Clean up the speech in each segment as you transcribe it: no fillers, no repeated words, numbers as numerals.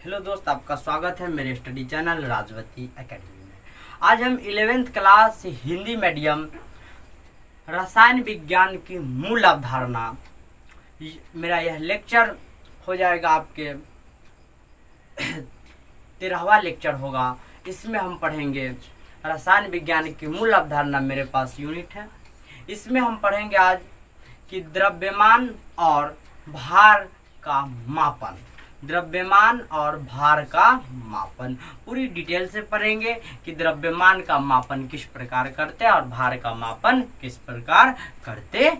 Hello दोस्त, आपका स्वागत है मेरे स्टडी चैनल राजवती एकेडमी में। आज हम 11th क्लास हिंदी मीडियम रसायन विज्ञान की मूल अवधारणा, मेरा यह लेक्चर हो जाएगा आपके 13वां लेक्चर होगा। इसमें हम पढ़ेंगे रसायन विज्ञान की मूल अवधारणा। मेरे पास यूनिट है, इसमें हम पढ़ेंगे आज कि द्रव्यमान और भार का मापन। द्रव्यमान और भार का मापन पूरी डिटेल से पढ़ेंगे कि द्रव्यमान का मापन किस प्रकार करते हैं और भार का मापन किस प्रकार करते हैं।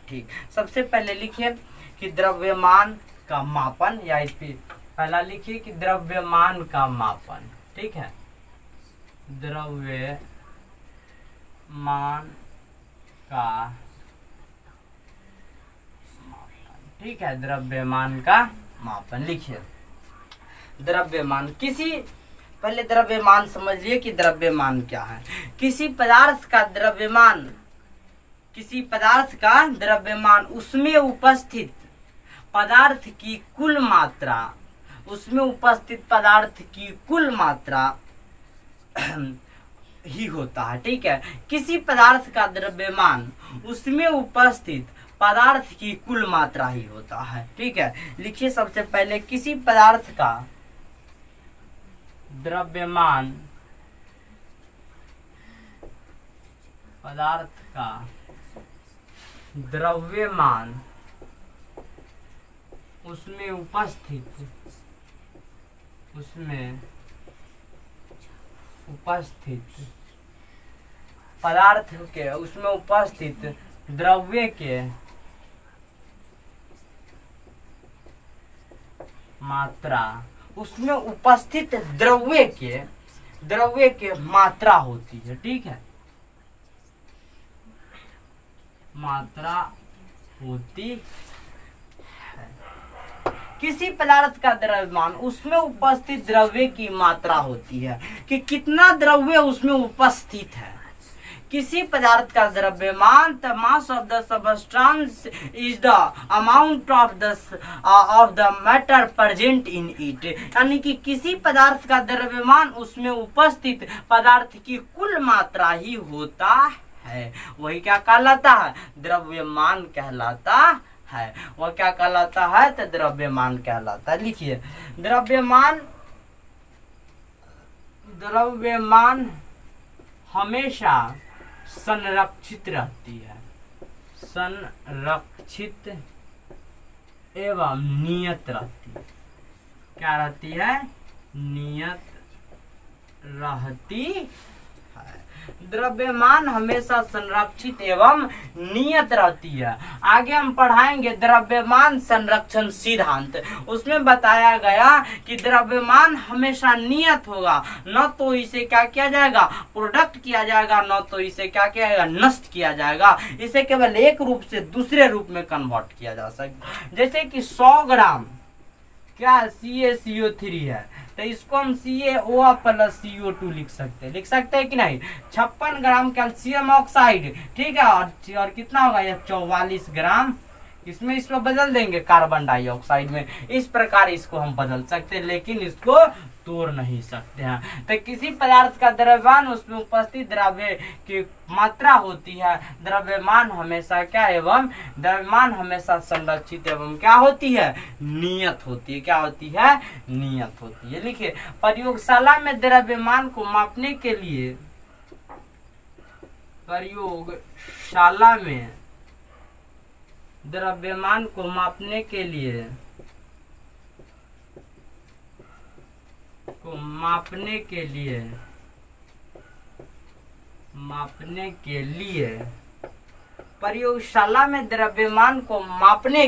ठीक, सबसे पहले लिखिए कि द्रव्यमान का मापन, या इस पे पहला लिखिए कि द्रव्यमान का मापन। ठीक है, द्रव्यमान का मापन। ठीक है, द्रव्यमान का मापन लिखिए। द्रव्यमान, पहले द्रव्यमान समझिए कि द्रव्यमान क्या है। किसी पदार्थ का द्रव्यमान उसमें उपस्थित पदार्थ की कुल मात्रा ही होता है। ठीक है, किसी पदार्थ का द्रव्यमान उसमें उपस्थित पदार्थ की कुल मात्रा ही होता है। ठीक है, लिखिए सबसे पहले किसी पदार्थ का द्रव्यमान उसमें उपस्थित पदार्थ के उसमें उपस्थित द्रव्य के मात्रा, उसमें उपस्थित द्रव्य के मात्रा होती है। ठीक है, मात्रा होती है। किसी पदार्थ का द्रव्यमान उसमें उपस्थित द्रव्य की मात्रा होती है कि कितना द्रव्य उसमें उपस्थित है। किसी पदार्थ का द्रव्यमान, the mass of the substance is the amount of the matter present in it। यानी कि किसी पदार्थ का द्रव्यमान उसमें उपस्थित पदार्थ की कुल मात्रा ही होता है। वही क्या कहलाता है? द्रव्यमान कहलाता है। वह क्या कहलाता है? तो द्रव्यमान कहलाता है। लिखिए, द्रव्यमान हमेशा संरक्षित रहती है, संरक्षित एवं नियत रहती है। क्या रहती है? नियत रहती है। द्रव्यमान हमेशा संरक्षित एवं नियत रहती है। आगे हम पढ़ाएंगे द्रव्यमान संरक्षण सिद्धांत। उसमें बताया गया कि द्रव्यमान हमेशा नियत होगा, न तो इसे क्या किया जाएगा? प्रोडक्ट किया जाएगा, न तो इसे क्या किया जाएगा? नष्ट किया जाएगा। इसे केवल एक रूप से दूसरे रूप में कन्वर्ट किया जा सकता। जैसे कि 100 ग्राम क्या CaCO3 है, तो इसको हम CaO प्लस CO2 लिख सकते हैं कि नहीं। 56 ग्राम कैल्शियम ऑक्साइड। ठीक है, और कितना होगा? यह 44 ग्राम। इसको बदल देंगे कार्बन डाइऑक्साइड में। इस प्रकार इसको हम बदल सकते हैं, लेकिन इसको तोड़ नहीं सकते हैं। तो किसी पदार्थ का द्रव्यमान उसमें उपस्थित द्रव्य की मात्रा होती है। द्रव्यमान हमेशा द्रव्यमान हमेशा संरक्षित एवं क्या होती है? नियत होती है। क्या होती है? नियत होती है। लिखिए, प्रयोगशाला में द्रव्यमान को मापने के लिए द्रव्यमान को मापने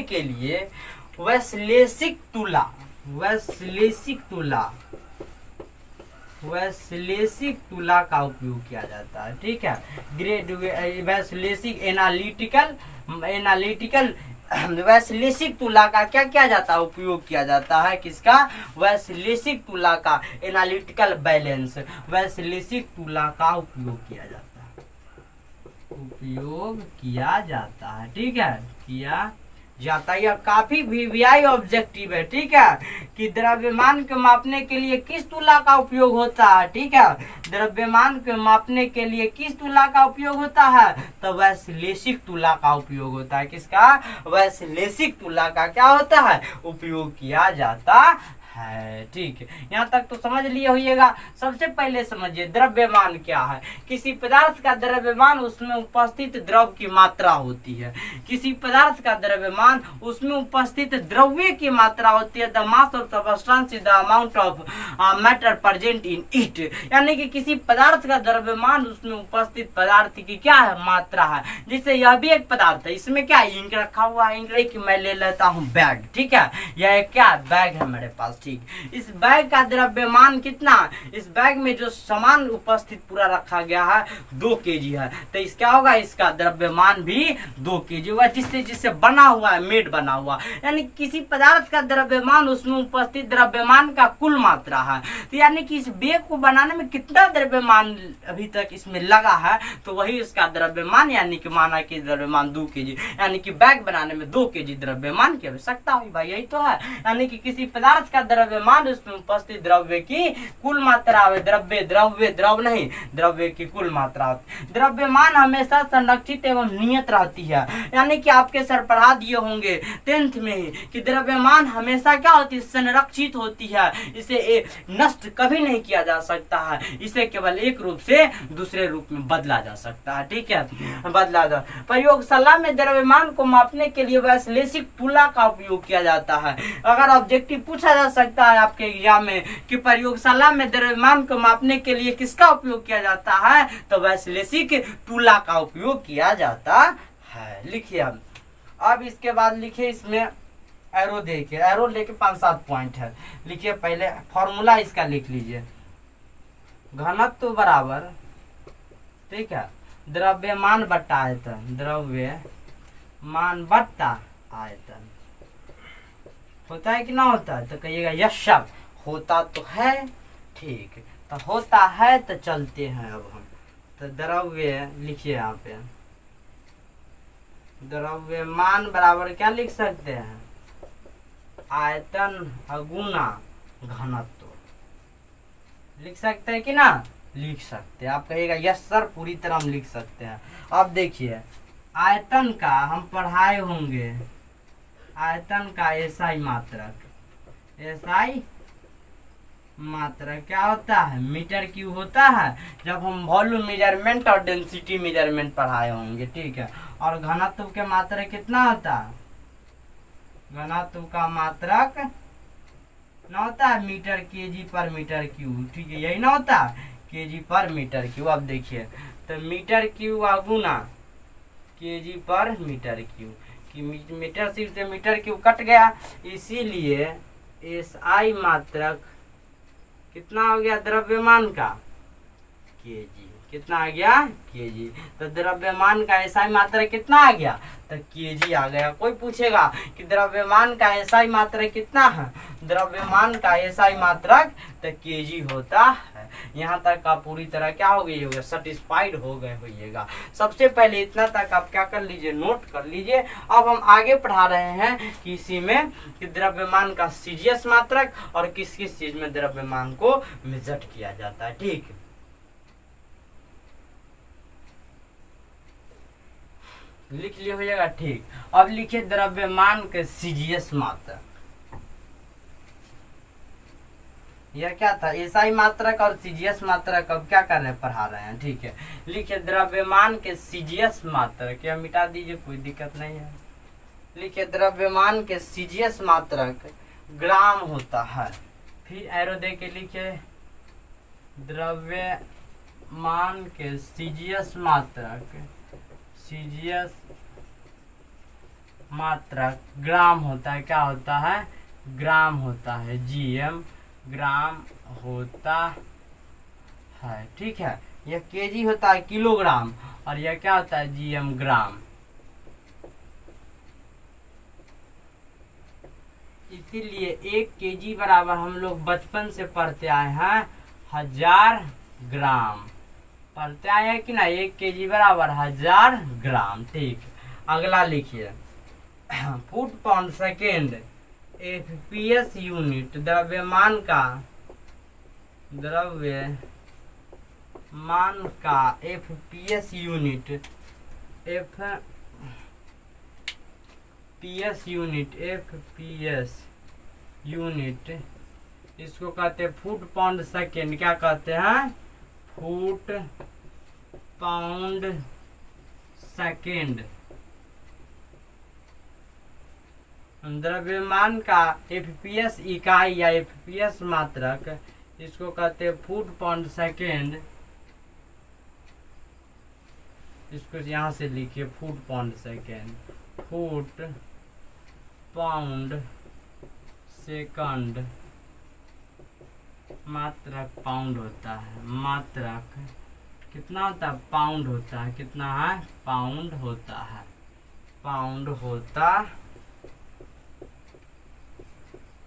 के लिए वैश्लेषिक तुला का उपयोग किया जाता है। ठीक है, वैश्लेषिक तुला का क्या किया जाता है? उपयोग किया जाता है। किसका? वैश्लेषिक तुला का। एनालिटिकल बैलेंस, वैश्लेषिक तुला का उपयोग किया जाता है। ठीक है, किया जाता है। यह काफी वीवीआई ऑब्जेक्टिव है, ठीक है, कि द्रव्यमान को मापने के लिए किस तुला का उपयोग होता है, ठीक है, द्रव्यमान को मापने के लिए किस तुला का उपयोग होता है, तो वैश्लेषिक तुला का उपयोग होता है। किसका? वैश्लेषिक तुला का क्या होता है? उपयोग किया जाता है। ठीक है, यहाँ तक तो समझ लिए होइएगा। सबसे पहले समझिए द्रव्यमान क्या है। किसी पदार्थ का द्रव्यमान उसमें उपस्थित द्रव की मात्रा होती है। किसी पदार्थ का द्रव्यमान उसमें उपस्थित द्रव्य की मात्रा होती है। The mass of substance is the amount of matter present in it, यानी कि किसी पदार्थ का द्रव्यमान उसमें उपस्थित पदार्थ की क्या है? मात्रा है। जिससे यह भी एक पदार्थ है, इसमें क्या इंक रखा हुआ है, इंक मैं ले लेता हूँ बैग, ठीक है, यह एक क्या बैग है मेरे पास, ठीक। इस बैग का द्रव्यमान कितना? इस बैग में जो सामान उपस्थित पूरा रखा गया है 2 kg है, तो इस क्या होगा? इसका द्रव्यमान भी 2 kg होगा, जिससे जिससे बना हुआ है, मेड बना हुआ, यानी किसी पदार्थ का द्रव्यमान उसमें उपस्थित द्रव्यमान का कुल मात्रा है। तो यानी कि इस बैग को बनाने में कितना द्रव्यमान अभी तक इसमें लगा है, तो वही इसका द्रव्यमान, यानी कि माना कि द्रव्यमान 2 kg, यानी कि बैग बनाने में 2 kg द्रव्यमान की आवश्यकता हुई। भाई यही तो है, यानी कि किसी पदार्थ का द्रव्यमान उसमें उपस्थित द्रव्य की कुल मात्रा, द्रव नहीं, द्रव्य की कुल मात्रा। द्रव्यमान हमेशा संरक्षित एवं नियत रहती है, यानी कि आपके सर पढ़ा दिए होंगे 10th में ही कि द्रव्यमान हमेशा क्या होती है? संरक्षित होती है। इसे नष्ट कभी नहीं किया जा सकता है, इसे केवल एक रूप से दूसरे रूप में बदला जा सकता है, ठीक है, बदला जा। प्रयोगशाला में द्रव्यमान को मापने के लिए वैश्लेषिक तुला का उपयोग किया जाता है। अगर ऑब्जेक्टिव पूछा जा सकता है आपके एग्जाम में कि प्रयोगशाला में द्रव्यमान को मापने के लिए किसका उपयोग किया जाता है, तो वैश्लेषिक तुला का उपयोग किया जाता है। लिखिए अब इसके बाद लिखिए, इसमें एरो देखिए, एरो लेके 5-7 पॉइंट है। लिखिए पहले फॉर्मूला इसका लिख लीजिए, घनत्व बराबर, ठीक है, द्रव्यमान बट्टा आयतन, द्रव्यमान बट्टा आयतन। होता है कि ना होता है? तो कहिएगा यस सर, होता तो है, ठीक, तो होता है तो चलते हैं अब हम। तो द्रव्य लिखिए यहाँ पे, द्रव्यमान बराबर क्या लिख सकते हैं? आयतन गुना घनत्व। लिख सकते हैं कि ना? लिख सकते हैं। आप कहिएगा यस सर, पूरी तरह हम लिख सकते हैं। अब देखिए आयतन का हम पढ़ाए होंगे, आयतन का एसआई मात्रक, एसआई मात्रक क्या होता है? मीटर क्यूब होता है, जब हम वॉल्यूम मेजरमेंट और डेंसिटी मेजरमेंट पढ़ाए होंगे, ठीक है। और घनत्व के मात्रक कितना होता है? घनत्व का मात्रक ना होता है मीटर केजी पर मीटर क्यूब, ठीक है, यही ना होता है, केजी पर मीटर क्यूब। अब देखिए तो मीटर क्यूब गुना केजी पर मीटर क्यूब, कि मीटर सिर्फ से मीटर क्यूब कट गया, इसीलिए एसआई मात्रक कितना हो गया द्रव्यमान का? केजी। कितना आ गया? केजी। तो द्रव्यमान का एसआई मात्रक कितना आ गया? तो केजी आ गया। कोई पूछेगा कि द्रव्यमान का एसआई मात्रक कितना है? द्रव्यमान का एसआई मात्रक तो केजी होता है। यहाँ तक आप पूरी तरह क्या हो गई होगा? सेटिस्फाइड हो गए होइएगा। सबसे पहले इतना तक आप क्या कर लीजिए? नोट कर लीजिए। अब हम आगे पढ़ा रहे हैं कि इसी में कि द्रव्यमान का सीजीएस मात्रक और किस किस चीज में द्रव्यमान को मेजर किया जाता है, ठीक है। लिख लिया हो जाएगा, ठीक। अब लिखिए द्रव्यमान के सीजीएस मात्रक। यह क्या था? एसआई मात्रक और सीजीएस मात्रक अब क्या कर रहे हैं? पढ़ा रहे हैं, ठीक है। लिखिए द्रव्यमान के सीजीएस मात्रक, यह मिटा दीजिए, कोई दिक्कत नहीं है। लिखिए द्रव्यमान के सीजीएस मात्रक ग्राम होता है। फिर एरो दे के लिखिए द्रव्यमान के सीजीएस मात्रक, सीजीएस मात्रक ग्राम होता है। क्या होता है? ग्राम होता है, जीएम ग्राम होता है, ठीक है। यह केजी होता है, किलोग्राम, और यह क्या होता है? जीएम ग्राम। इसीलिए 1 केजी बराबर हम लोग बचपन से पढ़ते आए हैं 1000 ग्राम। पढ़ते आए हैं कि ना? 1 केजी बराबर 1000 ग्राम, ठीक। अगला लिखिए foot pound second FPS unit द्रव्यमान का एफपीएस यूनिट इसको कहते हैं फुट पाउंड सेकेंड। क्या कहते हैं? Foot pound second. द्रव्यमान का एफपीएस इकाई या एफपीएस मात्रक, इसको कहते हैं फुट पाउंड सेकेंड। इसको यहाँ से लिखिए foot pound second. Foot pound second मात्रक पाउंड होता है। मात्रक कितना होता है? पाउंड होता है। कितना है? पाउंड होता है। पाउंड होता।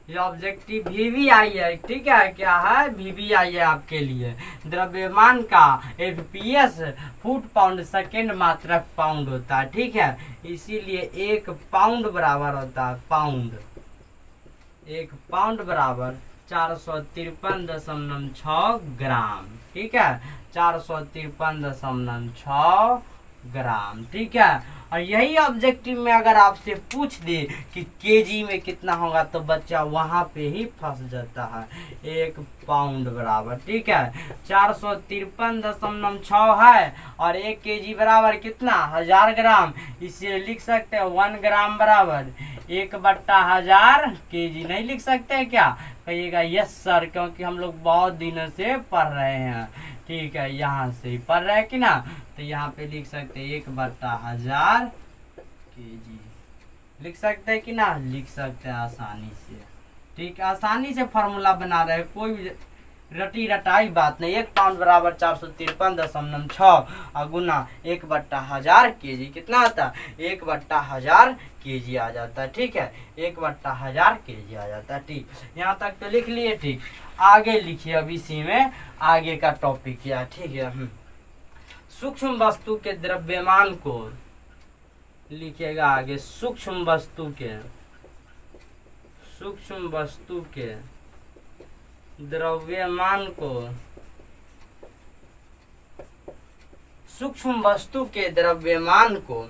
ये ऑब्जेक्टिव VVI है, ठीक है। क्या है? VVI है आपके लिए। द्रव्यमान का एफपीएस फुट पाउंड सेकेंड मात्रक पाउंड होता है, ठीक है। इसीलिए 1 पाउंड बराबर होता है पाउंड। 1 पाउंड बराबर 453.6 ग्राम, ठीक है। 453.6 ग्राम, ठीक है। और यही ऑब्जेक्टिव में अगर आपसे पूछ दे कि केजी में कितना होगा तो बच्चा वहां पे ही फंस जाता है। 1 पाउंड बराबर, ठीक है, 453.6 है और 1 केजी बराबर कितना? 1000 ग्राम। इसे लिख सकते हैं 1 ग्राम बराबर 1/1000 केजी। नहीं लिख सकते हैं क्या? कहिएगा यस सर, क्योंकि हम लोग बहुत दिनों से पढ़ रहे हैं, ठीक है। यहाँ से ही पढ़ रहे हैं कि ना, तो यहाँ पे लिख सकते हैं 1/1000 केजी। लिख सकते हैं कि ना? लिख सकते हैं आसानी से, ठीक है। आसानी से फॉर्मूला बना रहे हैं, कोई भी रटी रटाई बात नहीं। 1 पाउंड बराबर 453.6 और गुना 1/1000 केजी कितना आता है? 1/1000 केजी आ जाता है, ठीक है। 1/1000 केजी आ जाता है, ठीक। यहाँ तक तो लिख लिए, ठीक। आगे लिखिए, अब इसी में आगे का टॉपिक क्या, ठीक है। सूक्ष्म वस्तु के द्रव्यमान को लिखिएगा आगे। सूक्ष्म वस्तु के द्रव्यमान को, सूक्ष्म वस्तु के द्रव्यमान को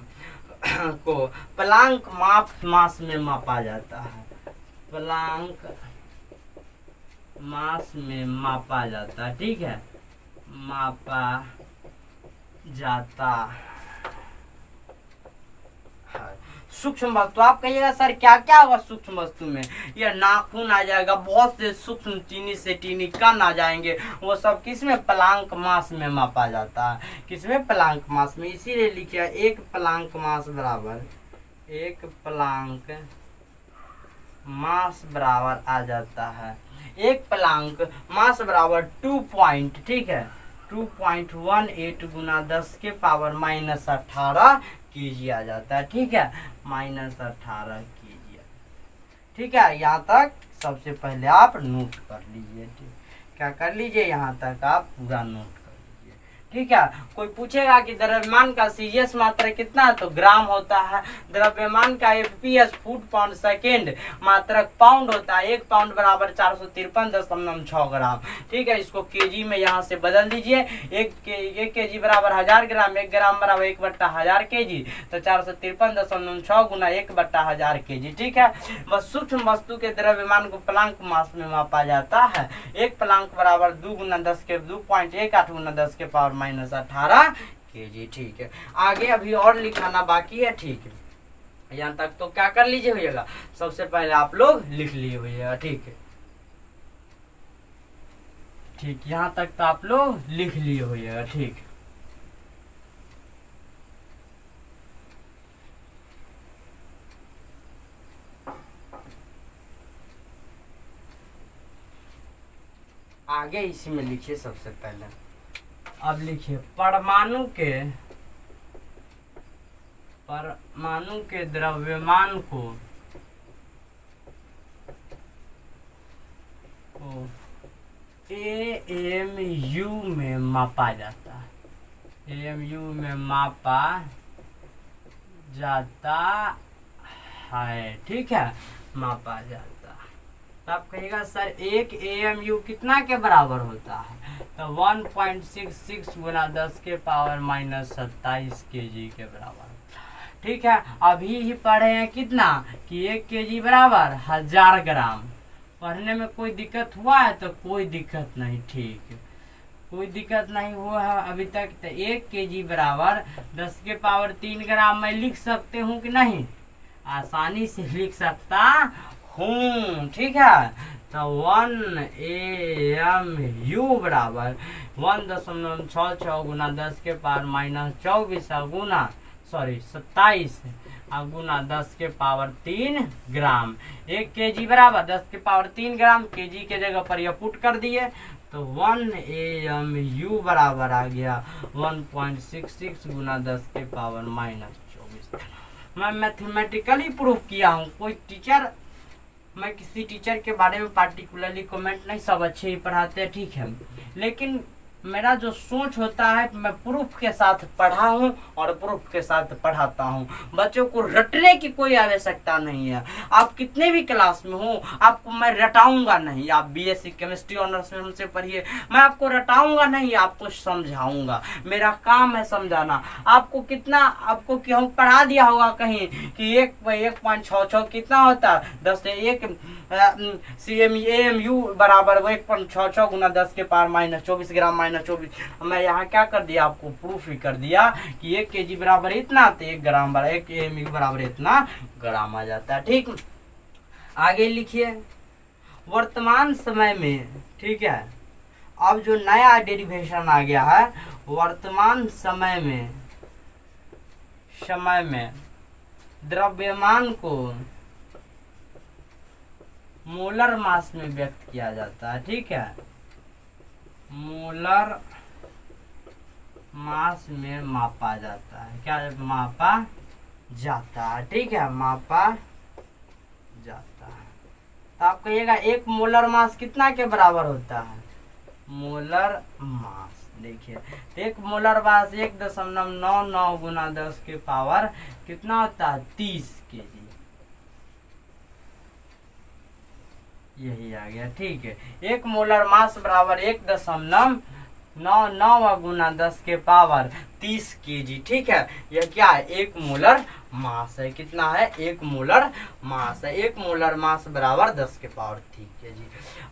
प्लांक मास में मापा जाता है। प्लांक मास में मापा जाता है, ठीक है। मापा जाता है। सूक्ष्म वस्तु, आप कहिएगा सर क्या क्या होगा सूक्ष्म वस्तु में? यह नाखून आ जाएगा, बहुत से सूक्ष्म चीनी से टीनी कण आ जाएंगे, वो सब किसमें? प्लांक मास में मापा जाता है। किसमें? प्लांक मास में। इसीलिए लिखिए 1 प्लांक मास बराबर 1 प्लांक मास बराबर आ जाता है। 1 प्लांक मास बराबर 2 पॉइंट, ठीक है, 2.18 गुना 10 के पावर -18 केजी आ जाता है, ठीक है। -18 केजी, ठीक है। यहाँ तक सबसे पहले आप नोट कर लीजिए, ठीक। क्या कर लीजिए? यहाँ तक आप पूरा नोट कर लीजिए, ठीक है। कोई पूछेगा कि द्रव्यमान का सीजीएस मात्रा कितना है, तो ग्राम होता है। द्रव्यमान का एफपीएस फुट पाउंड सेकेंड मात्रक पाउंड होता है। 1 पाउंड बराबर 453.6 ग्राम, ठीक है। इसको केजी में यहाँ से बदल दीजिए। 1 केजी बराबर 1000 ग्राम, 1 ग्राम बराबर 1/1000 केजी, तो 453.6 गुना 1/1000 केजी, ठीक है। बस सूक्ष्म वस्तु के द्रव्यमान को प्लांक मास में मापा जाता है। 1 प्लांक बराबर 2 गुना 10 के 2.18 गुना 10 के पावर -18 केजी, ठीक है। आगे अभी और लिखाना बाकी है, ठीक है। यहाँ तक तो क्या कर लीजिए होइएगा, सबसे पहले आप लोग लिख लिए होइएगा, ठीक है, ठीक। यहाँ तक तो आप लोग लिख लिए होइएगा, ठीक। आगे इसी में लिखिए सबसे पहले। अब लिखिए परमाणु के द्रव्यमान को AMU में मापा जाता है। AMU में मापा जाता है, ठीक है, मापा जाता। तो आप कहिएगा सर 1 AMU कितना के बराबर होता है, तो 1.66 गुना 10 के पावर माइनस 27 kg के बराबर, ठीक है। अभी ही पढ़े हैं कितना कि 1 kg बराबर 1000 ग्राम। पढ़ने में कोई दिक्कत हुआ है तो कोई दिक्कत नहीं, ठीक, कोई दिक्कत नहीं हुआ है अभी तक। तो 1 kg बराबर 10 के पावर 3 ग्राम मैं लिख सकते हूँ कि नहीं, आसानी से लिख सकता हूँ, ठीक है। तो 1 AMU बराबर 1.66 गुना 10 के पावर माइनस 24 गुना 27 गुना 10 के पावर 3 ग्राम। 1 kg बराबर 10 के पावर 3 ग्राम, kg के जगह पर यह पुट कर दिए तो 1 AMU बराबर आ गया 1.66 गुना 10 के पावर माइनस 24। मैं मैथमेटिकली प्रूफ किया हूँ। कोई टीचर, मैं किसी टीचर के बारे में पार्टिकुलरली कमेंट नहीं, सब अच्छे ही पढ़ाते हैं, ठीक है, लेकिन मेरा जो सोच होता है मैं प्रूफ के साथ पढ़ा हूँ और प्रूफ के साथ पढ़ाता हूँ। बच्चों को रटने की कोई आवश्यकता नहीं है। आप कितने भी क्लास में हो, आपको मैं रटाऊंगा नहीं। आप BSc केमिस्ट्री ऑनर्स में हमसे पढ़िए, मैं आपको रटाऊंगा नहीं, आपको समझाऊंगा। मेरा काम है समझाना। आपको कितना, आपको कि हम पढ़ा दिया होगा कहीं कि 1.66 कितना होता है, 10 1 AMU बराबर 1.66 गुना 10 के पावर माइनस 24 ग्राम माइनस 24। मैं यहाँ क्या कर दिया, आपको प्रूफ ही कर दिया कि 1 kg बराबर इतना, तो 1 ग्राम बराबर 1 AMU बराबर इतना ग्राम आ जाता है, ठीक। आगे लिखिए, वर्तमान समय में, ठीक है, अब जो नया डेरिवेशन आ गया है, वर्तमान समय में द्रव्यमान को मोलर मास में व्यक्त किया जाता है, ठीक है, मोलर मास में मापा जाता है। क्या मापा जाता है, ठीक है, मापा जाता है। तो आप कहिएगा 1 मोलर मास कितना के बराबर होता है, मोलर मास, देखिए 1 मोलर मास 1.99 गुना 10 के पावर कितना होता है, 30 kg। यही आ गया, ठीक है। 1 मोलर मास बराबर 1.99 गुना 10 के पावर 30 kg, ठीक है। यह क्या है, 1 मोलर मास है। कितना है, 1 मोलर मास है। 1 मोलर मास बराबर 10 के पावर 30 kg।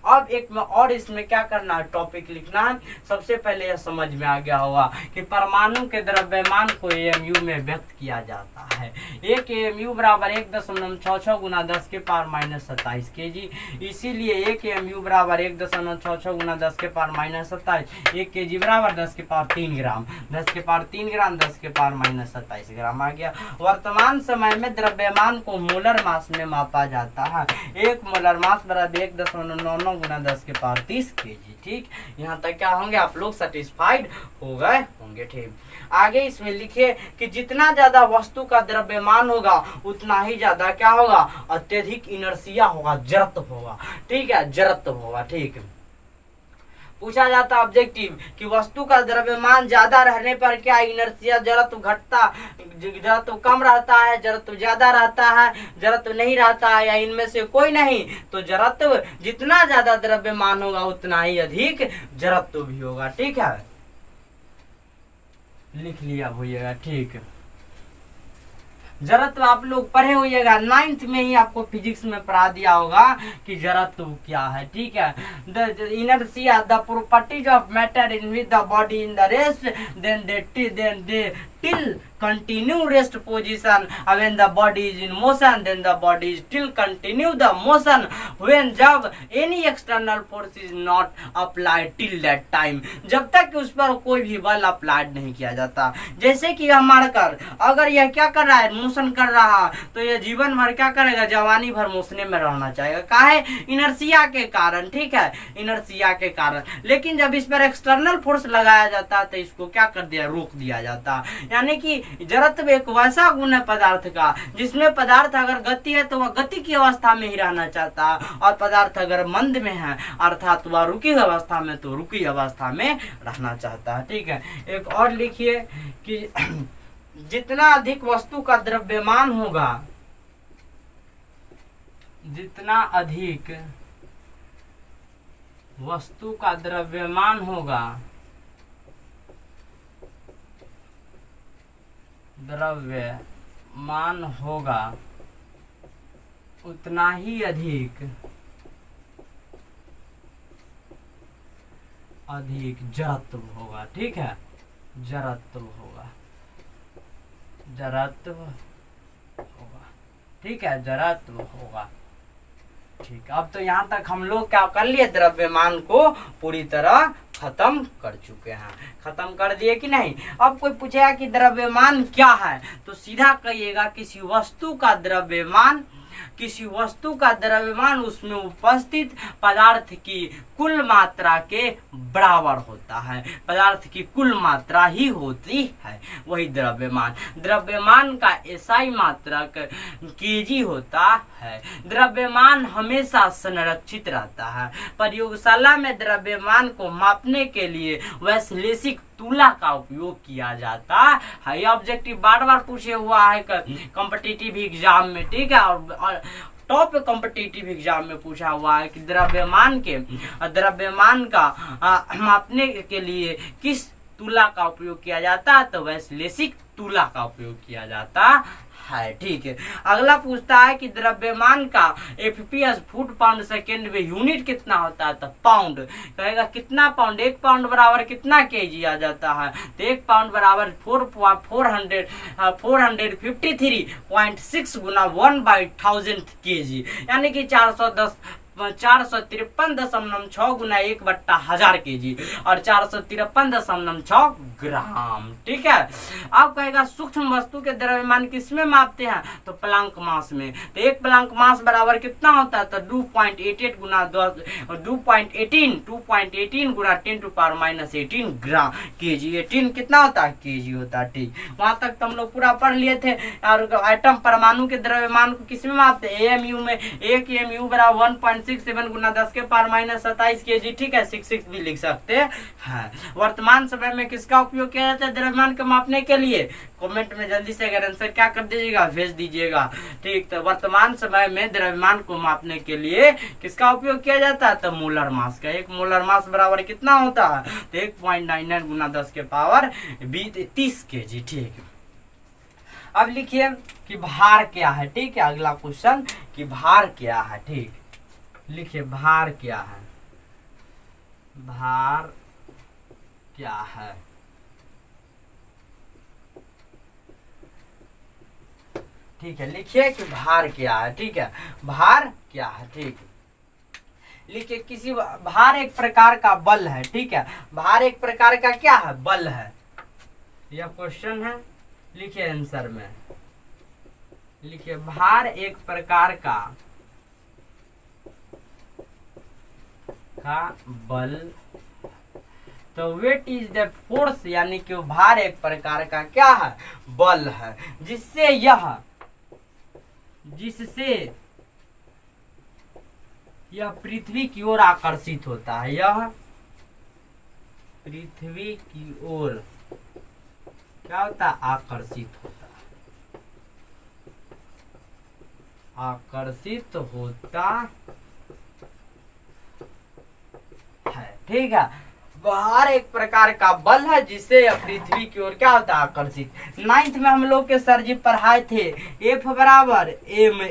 अब एक में और इसमें क्या करना है, टॉपिक लिखना है। सबसे पहले यह समझ में आ गया होगा कि परमाणु के द्रव्यमान को AMU में व्यक्त किया जाता है। 1 AMU बराबर 1.66 गुना 10 के पावर माइनस 27 kg। इसीलिए 1 AMU बराबर 1.66 गुना 10 के पावर माइनस 27, 1 kg बराबर 10 के पावर 3 ग्राम, 10 के पावर 3 ग्राम 10 के पावर माइनस 27 ग्राम आ गया। वर्तमान समय में द्रव्यमान को मोलर मास में मापा जाता है। 1 मोलर मास बराबर 1.99 गुना 10 के पावर 30 kg, ठीक। यहाँ तक क्या होंगे, आप लोग सेटिस्फाइड हो गए होंगे, ठीक। आगे इसमें लिखिए कि जितना ज्यादा वस्तु का द्रव्यमान होगा उतना ही ज्यादा क्या होगा, अत्यधिक इनर्शिया होगा, जड़त्व होगा, ठीक है, जड़त्व होगा, ठीक। पूछा जाता ऑब्जेक्टिव कि वस्तु का द्रव्यमान ज्यादा रहने पर क्या इनर्शिया, जड़त्व घटता, जड़त्व कम रहता है, जड़त्व ज्यादा रहता है, जड़त्व नहीं रहता है, या इनमें से कोई नहीं। तो जड़त्व, जितना ज्यादा द्रव्यमान होगा उतना ही अधिक जड़त्व भी होगा, ठीक है। लिख लिया होइएगा, ठीक। जड़त्व आप लोग पढ़े होइएगा, 9th में ही आपको फिजिक्स में पढ़ा दिया होगा कि जड़त्व क्या है, ठीक है। The inertia, the properties of matter in which the body in the rest, then they till continue rest position. When the body is in motion, then the body is still continue the motion when जब any external force is not applied till that time, जब तक उस पर कोई भी बल applied नहीं किया जाता। जैसे कि हमारा कर, अगर यह क्या कर रहा है, मोशन कर रहा, तो यह जीवन भर क्या करेगा, जवानी भर मोशने में रहना चाहेगा। काहे, इनर्शिया के कारण, ठीक है, इनर्शिया के कारण। लेकिन जब इस पर एक्सटर्नल फोर्स लगाया जाता है तो इसको क्या कर दिया, रोक दिया जाता। यानी कि जड़त्व एक वैसा गुण है पदार्थ का जिसमें पदार्थ अगर गति है तो वह गति की अवस्था में ही रहना चाहता है, और पदार्थ अगर मंद में है अर्थात वह रुकी अवस्था में तो रुकी अवस्था में रहना चाहता है, ठीक है। एक और लिखिए कि जितना अधिक वस्तु का द्रव्यमान होगा जितना अधिक वस्तु का द्रव्यमान होगा, द्रव्यमान होगा, उतना ही अधिक जड़त्व होगा। ठीक है, जड़त्व होगा, जड़त्व होगा। ठीक है, जड़त्व होगा। ठीक, अब तो यहाँ तक हम लोग क्या कर लिए, द्रव्यमान को पूरी तरह खत्म कर चुके हैं। खत्म कर दिए कि नहीं। अब कोई पूछेगा कि द्रव्यमान क्या है, तो सीधा कहिएगा किसी वस्तु का द्रव्यमान, किसी वस्तु का द्रव्यमान उसमें उपस्थित पदार्थ की कुल मात्रा के बराबर होता है। पदार्थ की कुल मात्रा ही होती है, वही द्रव्यमान। द्रव्यमान का एसआई मात्रक केजी होता है। द्रव्यमान हमेशा संरक्षित रहता है। प्रयोगशाला में द्रव्यमान को मापने के लिए वैश्लेषिक तुला का उपयोग किया जाता है। ये ऑब्जेक्टिव बार बार पूछे हुआ है कॉम्पिटिटिव एग्जाम में। ठीक है, और टॉप कॉम्पिटिटिव एग्जाम में पूछा हुआ है कि द्रव्यमान का मापने के लिए किस तुला का उपयोग किया जाता है, तो वैश्लेषिक तुला का उपयोग किया जाता है। ठीक है, अगला पूछता है कि द्रव्यमान का एफपीएस फुट पाउंड सेकेंड में यूनिट कितना होता है, तो पाउंड। कहेगा कितना पाउंड, 1 पाउंड बराबर कितना केजी आ जाता है, तो 1 पाउंड बराबर 453.6 गुना 1/1000 केजी, यानी कि 453.6 गुना 1/1000 केजी और 453.6 ग्राम। ठीक है, अब कहेगा सूक्ष्म वस्तु के द्रव्यमान किसमें मापते हैं, तो प्लांक मास में। तो 1 प्लांक मास बराबर कितना होता है, तो 2.88 गुना 2.18 गुना 10⁻18 ग्राम केजी। 18 कितना होता है, केजी होता है। ठीक, वहां तक तो हम लोग पूरा पढ़ लिए थे। और एटम परमाणु के द्रव्यमान को किसमें मापते हैं, एएमयू में। 1 एमयू बराबर 1.67 गुना 10⁻⁻27 केजी। ठीक है, 66 भी लिख सकते हैं। वर्तमान समय में किसका उपयोग किया जाता है द्रव्यमान को मापने के लिए, कमेंट में जल्दी से अगर आंसर क्या कर दीजिएगा, भेज दीजिएगा। ठीक, तो वर्तमान समय में द्रव्यमान को मापने के लिए किसका उपयोग किया जाता है, तो मोलर मास का। 1 मोलर मास बराबर कितना होता है, तो 1.99 गुना 10⁻30 केजी। ठीक, अब लिखिए कि भार क्या है। ठीक है, अगला क्वेश्चन कि भार क्या है। ठीक, लिखिए भार क्या है, भार क्या है। ठीक है, लिखिए कि भार क्या है। ठीक है, भार क्या है। ठीक, लिखिए किसी भार एक प्रकार का बल है। ठीक है, भार एक प्रकार का क्या है, बल है। यह क्वेश्चन है, लिखिए आंसर में। लिखिए भार एक प्रकार का बल, तो वेट इज द फोर्स, यानी कि भार एक प्रकार का क्या है, बल है, जिससे यह पृथ्वी की ओर आकर्षित होता है। यह पृथ्वी की ओर क्या होता है, आकर्षित होता है, आकर्षित होता है। ठीक है, भार एक प्रकार का बल है जिससे पृथ्वी की ओर क्या होता है, आकर्षित। 9th में हम लोग के सर जी पढ़ाए थे F बराबर ma,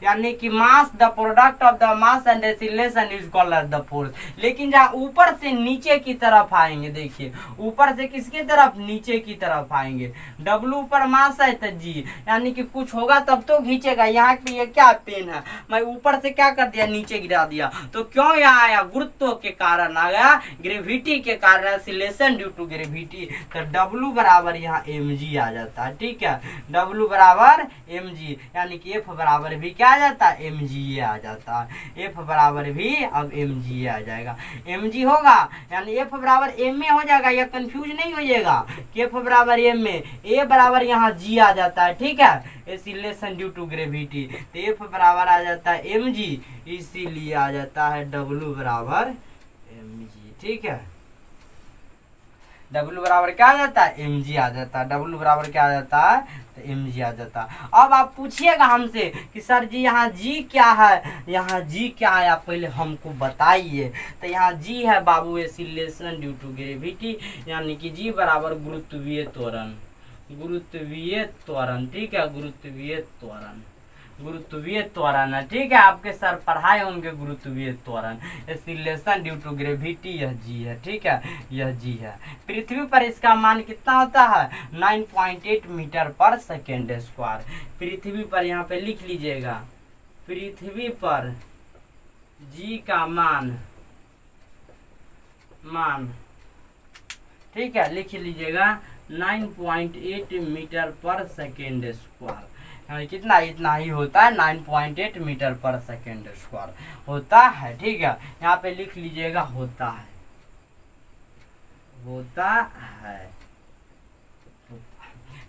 यानी कि mass the product of the mass and acceleration is called the force. लेकिन जहाँ ऊपर से नीचे की तरफ आएंगे, देखिए ऊपर से किसकी तरफ, नीचे की तरफ आएंगे। W ऊपर मास है तो G, यानी कि कुछ होगा तब तो खींचेगा। यहाँ पे ये क्या पेन है, मैं ऊपर से क्या कर दिया, नीचे गिरा दिया। तो क्यों यहाँ आया, गुरुत्व के कारण आ गया, ग्रेविटी के कारण, एक्सीलरेशन ड्यू टू ग्रेविटी। तो W बराबर यहाँ mg आ जाता है। ठीक है, W बराबर mg, यानी कि F बराबर भी क्या आ जाता है, mg आ जाता है। F बराबर भी अब mg आ जाएगा। mg होगा यानी F बराबर ma हो जाएगा, यह कंफ्यूज नहीं होइएगा कि F बराबर ma, a बराबर यहाँ g आ जाता है। ठीक है, एक्सीलरेशन ड्यू टू ग्रेविटी, तो F बराबर आ जाता है mg, इसीलिए आ जाता है W बराबर mg। ठीक है, W बराबर क्या आ जाता है, mg आ जाता है। W बराबर क्या आ जाता है, तो mg आ जाता है। अब आप पूछिएगा हमसे कि सर जी यहाँ g क्या है, यहाँ g क्या है, आप पहले हमको बताइए। तो यहाँ g है बाबू एक्सीलरेशन ड्यू टू ग्रेविटी, यानी कि g बराबर गुरुत्वीय त्वरण, गुरुत्वीय त्वरण, ठीक है, गुरुत्वीय त्वरण, गुरुत्वीय त्वरण है, ठीक है। आपके सर पढ़ाए होंगे गुरुत्वीय त्वरण, एक्सीलरेशन ड्यू टू ग्रेविटी, यह जी है, ठीक है, यह जी है। पृथ्वी पर इसका मान कितना होता है, 9.8 मीटर पर सेकेंड स्क्वायर। पृथ्वी पर यहाँ पे लिख लीजिएगा, पृथ्वी पर जी का मान ठीक है, लिख लीजिएगा 9.8 मीटर पर सेकेंड स्क्वायर। कितना, इतना ही होता है, 9.8 मीटर पर सेकेंड स्क्वायर होता है, ठीक है। यहाँ पे लिख लीजिएगा होता है, होता है।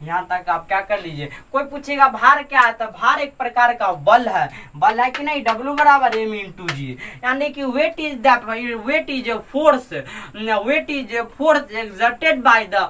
यहाँ तक आप क्या कर लीजिए। कोई पूछेगा भार क्या है, तो भार एक प्रकार का बल है, बल है कि नहीं, W बराबर m इंटू जी, यानी कि weight is force, weight is force exerted by the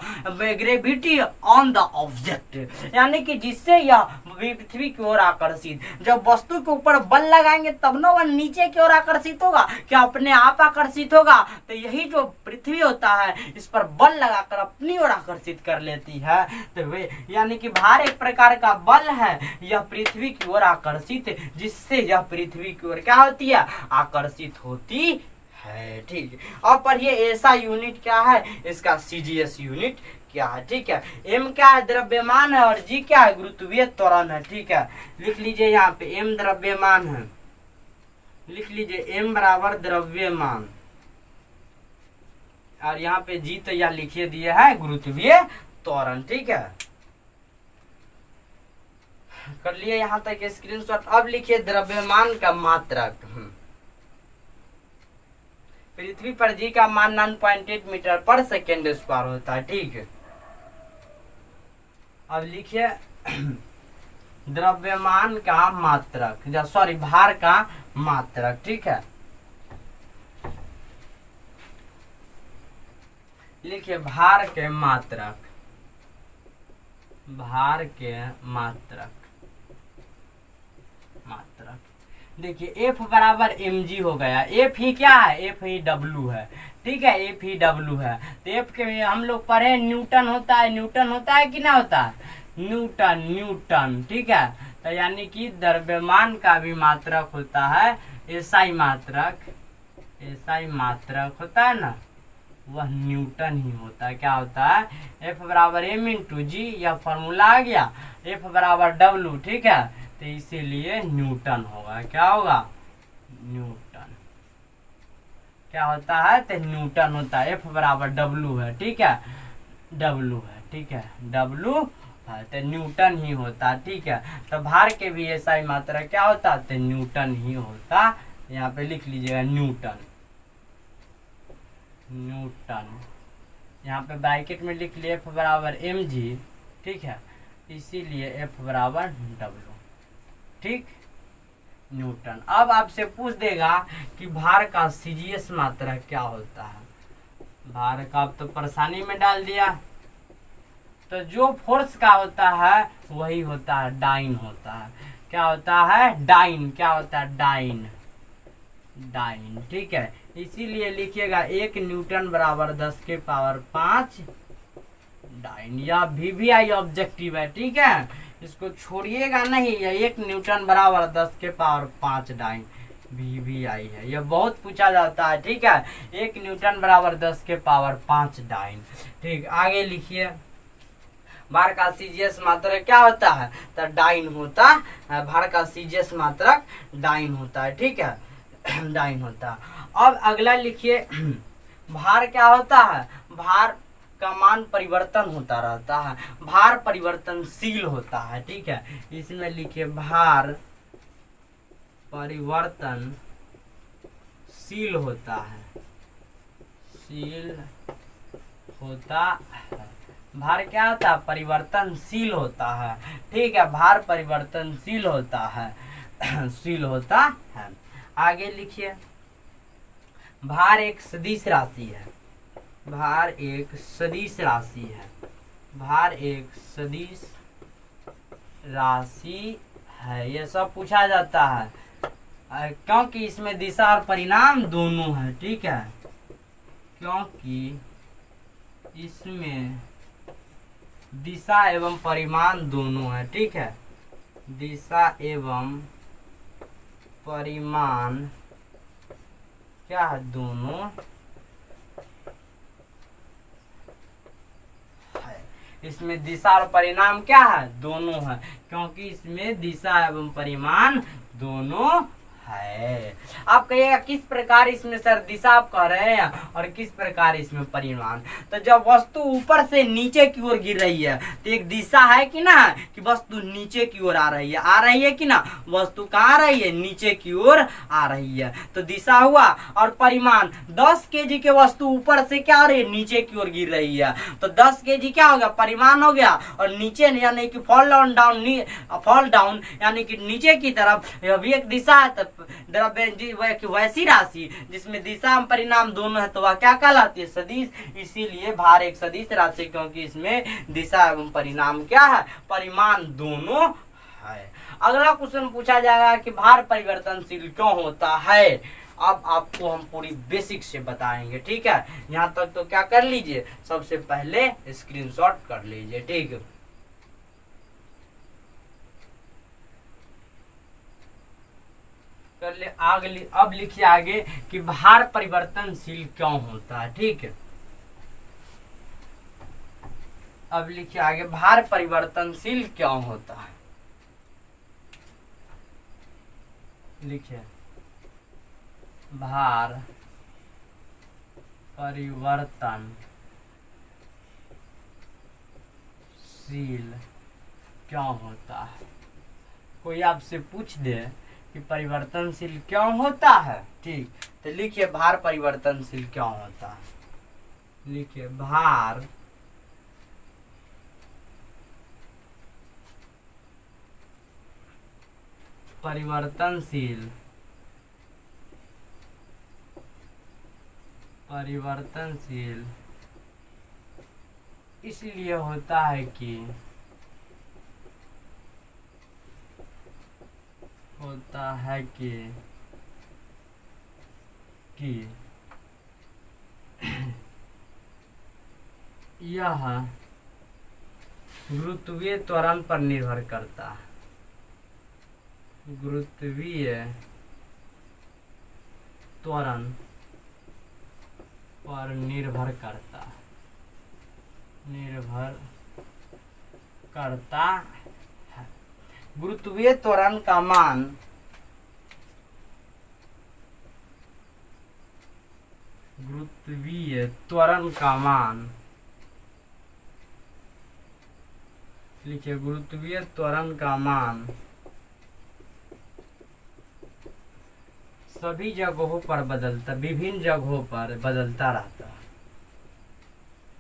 gravity on the object, यानी कि जिससे यह पृथ्वी की ओर आकर्षित, जब वस्तु के ऊपर बल लगाएंगे तब ना वह नीचे की ओर आकर्षित होगा, क्या अपने आप आकर्षित होगा। तो यही जो पृथ्वी होता है इस पर बल लगाकर अपनी ओर आकर्षित कर लेती है। तो यानी कि भार एक प्रकार का बल है, यह पृथ्वी की ओर आकर्षित, जिससे यह पृथ्वी की ओर क्या होती है, आकर्षित होती है, ठीक है। अब पढ़िए ऐसा यूनिट क्या है, इसका CGS यूनिट क्या है, ठीक है। m क्या है, द्रव्यमान है, और g क्या है, गुरुत्वीय त्वरण है, ठीक है। लिख लीजिए यहाँ पे m द्रव्यमान है, लिख लीजिए m बराबर द्रव्यमान, और यहाँ पे g तो यह लिखिए दिए है गुरुत्वीय त्वरण, ठीक है। कर लिए यहाँ तक स्क्रीनशॉट। अब लिखिए द्रव्यमान का मात्रक। पृथ्वी पर जी का मान 9.8 मीटर पर सेकेंड स्क्वायर होता है, ठीक है। अब लिखिए द्रव्यमान का मात्रक, सॉरी भार का मात्रक, ठीक है। लिखिए भार के मात्रक, भार के मात्रक, देखिए F बराबर mg हो गया। F ही क्या है, F ही W है, ठीक है, F ही W है। तो F के हम लोग पढ़े न्यूटन होता है, न्यूटन होता है कि ना होता है, न्यूटन, न्यूटन, ठीक है। तो यानी कि द्रव्यमान का भी मात्रक होता है एसआई मात्रक, एसआई मात्रक होता है ना, वह न्यूटन ही होता है। क्या होता है, F बराबर m इंटू जी, यह फॉर्मूला आ गया, F बराबर W, ठीक है। तो इसीलिए न्यूटन होगा, क्या होगा, न्यूटन, क्या होता है, तो न्यूटन होता है। F बराबर W है, ठीक है, W है, ठीक है, W है, तो न्यूटन ही होता, ठीक है। तो भार के भी ऐसा ही मात्रा क्या होता, तो न्यूटन ही होता। यहाँ पे लिख लीजिएगा न्यूटन, न्यूटन, यहाँ पे ब्रैकेट में लिख लिए F बराबर mg, ठीक है, इसीलिए F बराबर W, ठीक, न्यूटन। अब आपसे पूछ देगा कि भार का CGS मात्रक क्या होता है, भार का अब तो परेशानी में डाल दिया। तो जो फोर्स का होता है वही होता है डाइन होता है, क्या होता है, डाइन, क्या होता है, डाइन, डाइन, ठीक है। इसीलिए लिखिएगा 1 न्यूटन बराबर 10 के पावर 5 डाइन, या VVI ऑब्जेक्टिव है, ठीक है, इसको छोड़िएगा नहीं। या 1 न्यूटन बराबर 10 के पावर 5 डाइन VVI है, यह बहुत पूछा जाता है, ठीक है। 1 न्यूटन बराबर 10 के पावर 5 डाइन, ठीक। आगे लिखिए भार का CGS मात्रक क्या होता है, तो डाइन होता है, भार का CGS मात्रक डाइन होता है, ठीक है, डाइन होता है। अब अगला लिखिए भार क्या होता है, भार का मान परिवर्तन होता रहता है, भार परिवर्तनशील होता है, ठीक है। इसमें लिखिए भार परिवर्तनशील होता है, शील होता है। भार क्या होता है, परिवर्तनशील होता है, ठीक है, भार परिवर्तनशील होता है, शील होता है। आगे लिखिए भार एक सदिश राशि है, भार एक सदिश राशि है, भार एक सदिश राशि है, ये सब पूछा जाता है क्योंकि इसमें दिशा और परिणाम दोनों है। ठीक है, क्योंकि इसमें दिशा एवं परिमाण दोनों है। ठीक है, दिशा एवं परिमाण क्या है, दोनों है। इसमें दिशा और परिणाम क्या है, दोनों है, क्योंकि इसमें दिशा एवं परिमाण दोनों है। आप कहिएगा किस प्रकार इसमें सर दिशा आप कह रहे हैं और किस प्रकार इसमें परिमाण। तो जब वस्तु ऊपर से नीचे की ओर गिर रही है तो एक दिशा है कि ना, कि वस्तु नीचे की ओर आ रही है कि ना, वस्तु कहाँ आ रही है, नीचे की ओर आ रही है, तो दिशा हुआ। और परिमाण 10 केजी के वस्तु ऊपर से क्या हो रही है, नीचे की ओर गिर रही है, तो 10 केजी क्या हो गया, परिमाण हो गया। और नीचे यानी कि फॉल डाउन यानी कि नीचे की तरफ, यह भी एक दिशा है। द्रव्य वैसी राशि जिसमें दिशा और परिणाम दोनों है तो वह क्या कहलाती है, सदिश। इसीलिए भार एक सदिश राशि, क्योंकि इसमें दिशा एवं परिणाम क्या है, परिमाण दोनों है। अगला क्वेश्चन पूछा जाएगा कि भार परिवर्तनशील क्यों होता है। अब आपको हम पूरी बेसिक से बताएंगे। ठीक है, यहाँ तक तो क्या कर लीजिए, सबसे पहले स्क्रीनशॉट कर लीजिए। ठीक है, अब लिखिए आगे कि भार परिवर्तनशील क्यों होता है। ठीक है, अब लिखिए आगे भार परिवर्तनशील क्यों होता है। लिखिए भार परिवर्तनशील क्यों होता है। कोई आपसे पूछ दे कि परिवर्तनशील क्यों होता है, ठीक, तो लिखिए भार परिवर्तनशील क्यों होता है। लिखिए भार परिवर्तनशील इसलिए होता है कि यह गुरुत्वीय त्वरण पर निर्भर करता है, गुरुत्वीय त्वरण पर निर्भर करता है, गुरुत्वीय त्वरण का मान लिखिए गुरुत्वीय त्वरण का मान सभी जगहों पर विभिन्न जगहों पर बदलता रहता है,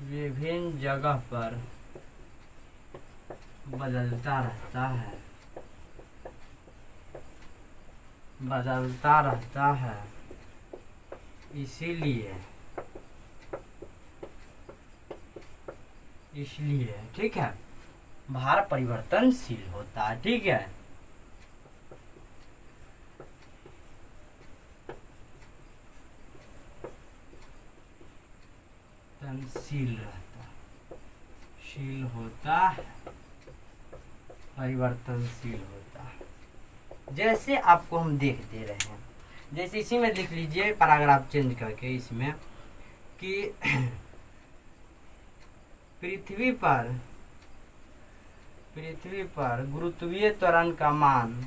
विभिन्न जगह पर बदलता रहता है, इसलिए ठीक है भार परिवर्तनशील होता है। ठीक है, परिवर्तनशील होता है। जैसे आपको हम देख दे रहे हैं, जैसे इसी में लिख लीजिए पैराग्राफ चेंज करके इसमें कि पृथ्वी पर गुरुत्वीय त्वरण का मान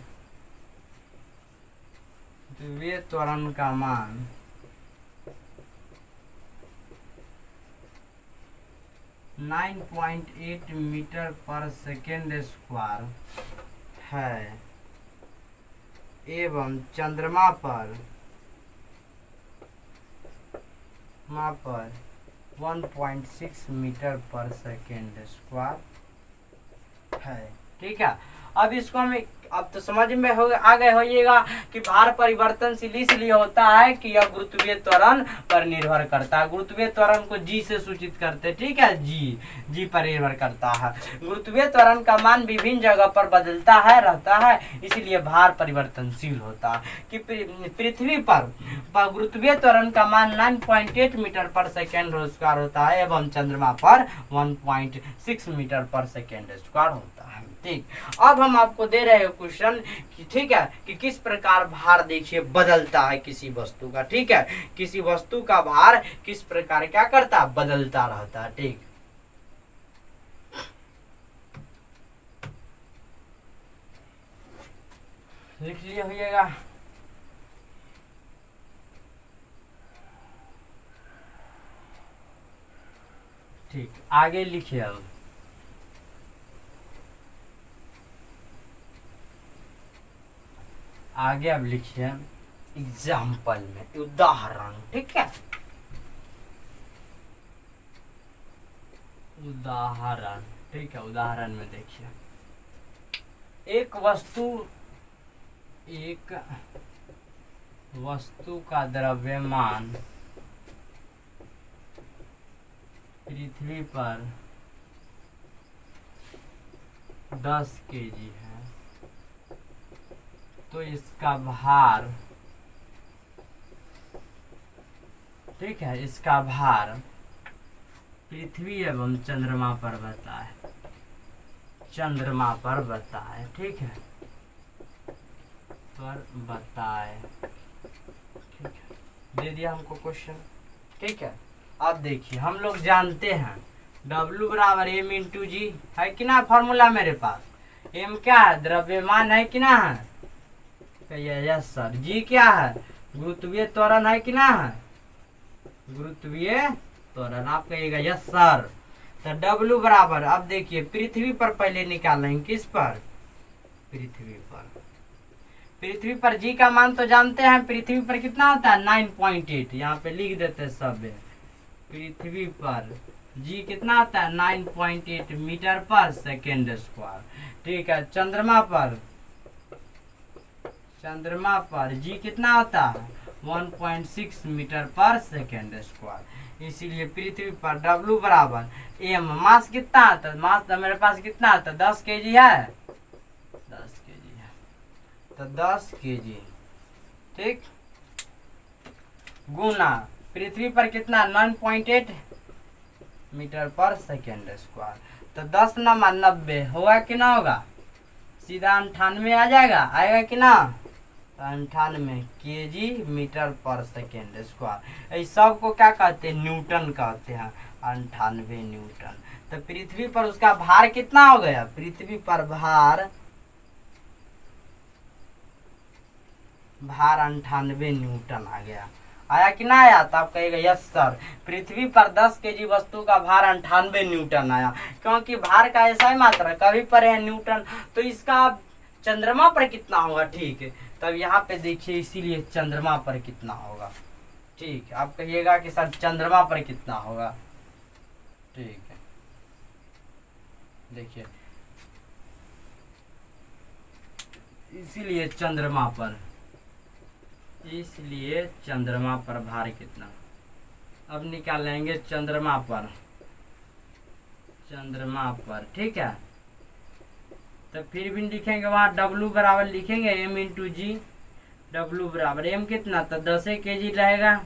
9.8 मीटर पर सेकेंड स्क्वायर है एवं चंद्रमा पर 1.6 मीटर पर सेकेंड स्क्वायर है। ठीक है, अब इसको हम अब तो समझ में आ गए होइएगा कि भार परिवर्तनशील इसलिए होता है कि यह गुरुत्वीय त्वरण पर निर्भर करता है। गुरुत्वीय त्वरण को जी से सूचित करते, ठीक है, जी पर निर्भर करता है। गुरुत्वीय त्वरण का मान विभिन्न जगह पर बदलता है रहता है, इसलिए भार परिवर्तनशील होता है। कि पृथ्वी पर गुरुत्वीय त्वरण का मान 9.8 मीटर पर सेकेंड स्क्वायर होता है एवं चंद्रमा पर 1.6 मीटर पर सेकेंड स्क्वायर होता है। ठीक, अब हम आपको दे रहे हैं क्वेश्चन कि ठीक है कि किस प्रकार भार देखिए बदलता है किसी वस्तु का। ठीक है, किसी वस्तु का भार किस प्रकार क्या करता है, बदलता रहता है। ठीक, लिख लिया होइएगा। ठीक, आगे लिखिए। अब आगे अब लिखिए एग्जाम्पल में, उदाहरण। ठीक है, उदाहरण। ठीक है, उदाहरण में देखिए एक वस्तु का द्रव्यमान पृथ्वी पर 10 केजी है, तो इसका भार, ठीक है, इसका भार पृथ्वी एवं चंद्रमा पर बताए, चंद्रमा पर बताए। ठीक है, पर बताए। ठीक है, दे दिया हमको क्वेश्चन। ठीक है, अब देखिए हम लोग जानते हैं W बराबर m इंटू जी है कि ना, फॉर्मूला मेरे पास। m क्या है, द्रव्यमान है कि ना है, कहिए यस सर। जी क्या है, गुरुत्वीय त्वरण है कि ना है, गुरुत्वीय त्वरण, आप कहिएगा यस सर। तो W बराबर, अब देखिए पृथ्वी पर पहले निकालेंगे, किस पर, पृथ्वी पर। पृथ्वी पर जी का मान तो जानते हैं, पृथ्वी पर कितना होता है 9.8, यहाँ पे लिख देते हैं सब। पृथ्वी पर जी कितना होता है 9.8 मीटर पर सेकेंड स्क्वायर। ठीक है, चंद्रमा पर जी कितना होता है 1.6 मीटर पर सेकेंड स्क्वायर। इसीलिए पृथ्वी पर W बराबर m, मास कितना आता है, मास तो मेरे पास कितना आता है 10 केजी है, 10 केजी है, तो 10 केजी। ठीक, गुना पृथ्वी पर कितना 9.8 मीटर पर सेकेंड स्क्वायर, तो 10 नमा 90 होगा कि ना होगा, सीधा 98 आ जाएगा, आएगा कि ना, 98 KG metre per second square. इस सब को क्या कहते हैं, न्यूटन कहते हैं, 98 न्यूटन। तो पृथ्वी पर उसका भार कितना हो गया, पृथ्वी पर भार 98 न्यूटन आ गया, आया कि ना आया, तो आप कहेगा यस सर। पृथ्वी पर 10 केजी वस्तु का भार 98 न्यूटन आया, क्योंकि भार का ऐसा ही मात्रा, कभी पर है न्यूटन, तो इसका चंद्रमा पर कितना होगा। ठीक है, तब यहाँ पे देखिए, इसीलिए चंद्रमा पर कितना होगा। ठीक, आप कहिएगा कि सर चंद्रमा पर कितना होगा। ठीक है, देखिए इसीलिए चंद्रमा पर भार कितना। अब निकालेंगे चंद्रमा पर। ठीक है, तो फिर भी लिखेंगे वहाँ W बराबर लिखेंगे m इंटू जी। W बराबर m कितना, तो 10 केजी रहेगा,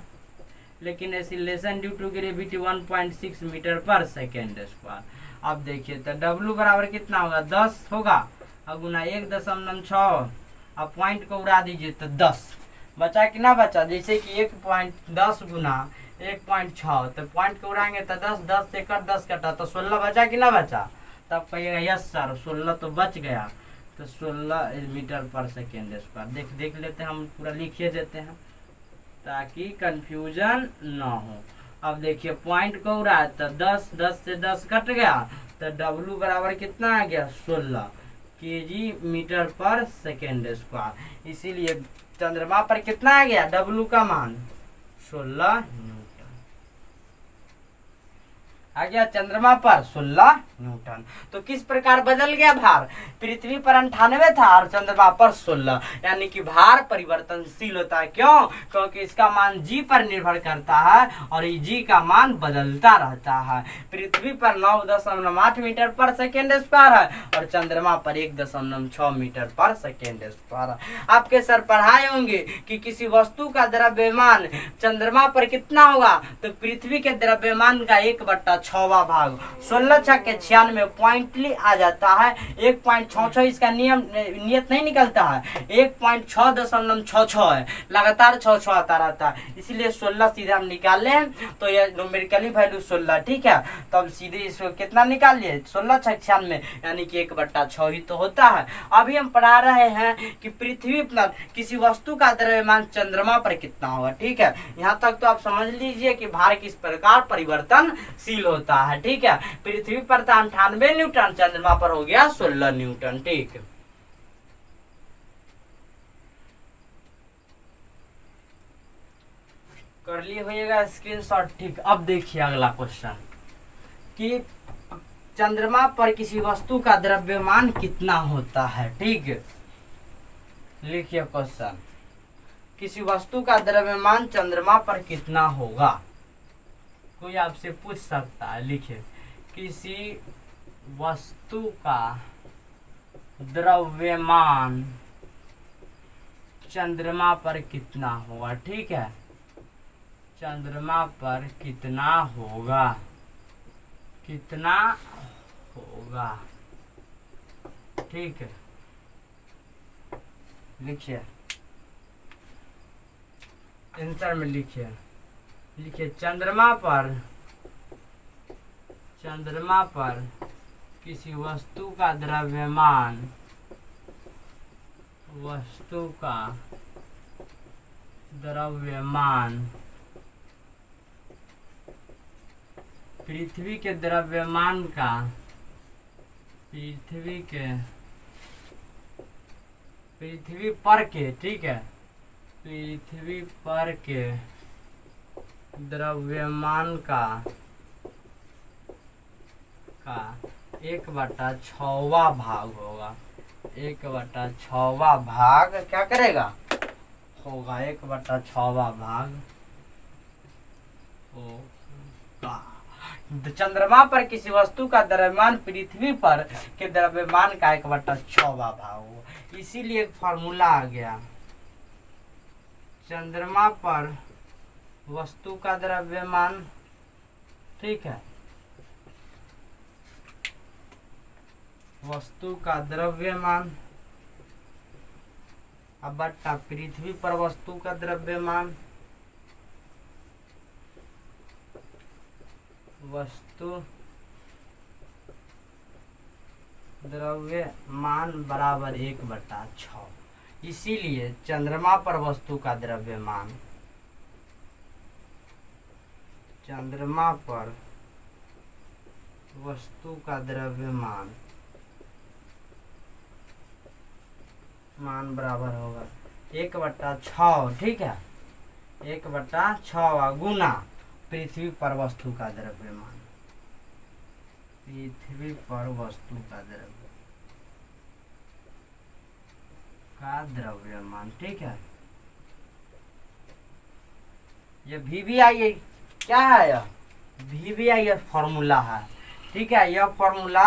लेकिन acceleration due to gravity 1.6 metre per second square. अब देखिए तो W बराबर कितना होगा 10 होगा, और गुना 1.6, अब पॉइंट को उड़ा दीजिए तो 10 बचा कि ना बचा। जैसे कि 1.10 गुना 1.6, तो पॉइंट को उड़ाएंगे तो 10 से 10 कटा, तो 16 बचा कि ना बचा। तब कहिएगा यस सर 16 तो बच गया, तो 16 मीटर पर सेकेंड स्क्वायर। देख लेते हैं, हम पूरा लिखिए देते हैं ताकि कंफ्यूजन ना हो। अब देखिए पॉइंट को उड़ा तो 10 से 10 कट गया, तो W बराबर कितना आ गया 16 KG metre per second square. इसीलिए चंद्रमा पर कितना आ गया W का मान 16 न्यूटन। आ गया चंद्रमा पर 16 न्यूटन। तो किस प्रकार बदल गया भार, पृथ्वी पर 98 था और चंद्रमा पर 16, यानी कि भार परिवर्तनशील होता है। क्यों? क्योंकि इसका मान जी पर निर्भर करता है और जी का मान बदलता रहता है। पृथ्वी पर 9.8 मीटर पर सेकेंड स्क्वायर है और चंद्रमा पर 1.6 मीटर पर सेकेंड स्क्वायर है। आपके सर पढ़ाए होंगे कि किसी वस्तु का द्रव्यमान चंद्रमा पर कितना होगा, तो पृथ्वी के द्रव्यमान का 1/6 भाग, 16 छक्के 96 पॉइंटली आ जाता है। 1.66 इसका नियत नहीं निकलता है, 1.666 है, लगातार 6 आता रहता है, इसलिए 16 सीधे हम निकाल लें तो ये न्यूमेरिकली वैल्यू 16, ठीक है। तो अब सीधे इसको कितना निकाल लिए, 16 छक्के 96, यानी कि 1/6 ही तो होता है। अभी हम पढ़ा रहे हैं कि पृथ्वी पर किसी वस्तु का द्रव्यमान चंद्रमा पर कितना होगा, ठीक है। यहाँ तक तो आप समझ लीजिए कि भार किस प्रकार परिवर्तनशील होता है, ठीक है। पृथ्वी पर था 98 न्यूटन, चंद्रमा पर हो गया 16 न्यूटन, ठीक। कर लिए होइएगा स्क्रीनशॉट, ठीक। अब देखिए अगला क्वेश्चन कि चंद्रमा पर किसी वस्तु का द्रव्यमान कितना होता है, ठीक। लिखिए क्वेश्चन, किसी वस्तु का द्रव्यमान चंद्रमा पर कितना होगा, कोई आपसे पूछ सकता है। लिखिए, किसी वस्तु का द्रव्यमान चंद्रमा पर कितना होगा, ठीक है। चंद्रमा पर कितना होगा, कितना होगा, ठीक है। लिखिए आंसर में, लिखिए चंद्रमा पर किसी वस्तु का द्रव्यमान, वस्तु का द्रव्यमान पृथ्वी के द्रव्यमान का, पृथ्वी पर के, ठीक है, पृथ्वी पर के द्रव्यमान का 1/6 भाग होगा। 1/6 भाग क्या करेगा, होगा 1/6 भाग होगा। चंद्रमा पर किसी वस्तु का द्रव्यमान पृथ्वी पर के द्रव्यमान का 1/6 भाग होगा। इसीलिए एक फॉर्मूला आ गया, चंद्रमा पर वस्तु का द्रव्यमान, ठीक है, वस्तु का द्रव्यमान अब बट्टा पृथ्वी पर वस्तु का द्रव्यमान, वस्तु द्रव्यमान बराबर 1/6। इसीलिए चंद्रमा पर वस्तु का द्रव्यमान, चंद्रमा पर वस्तु का द्रव्यमान मान बराबर होगा 1/6, ठीक है। 1/6 गुना पृथ्वी पर वस्तु का द्रव्यमान, पृथ्वी पर वस्तु का द्रव्यमान, ठीक है। ये VVI क्या है, यह VVI फॉर्मूला है, ठीक है। यह फॉर्मूला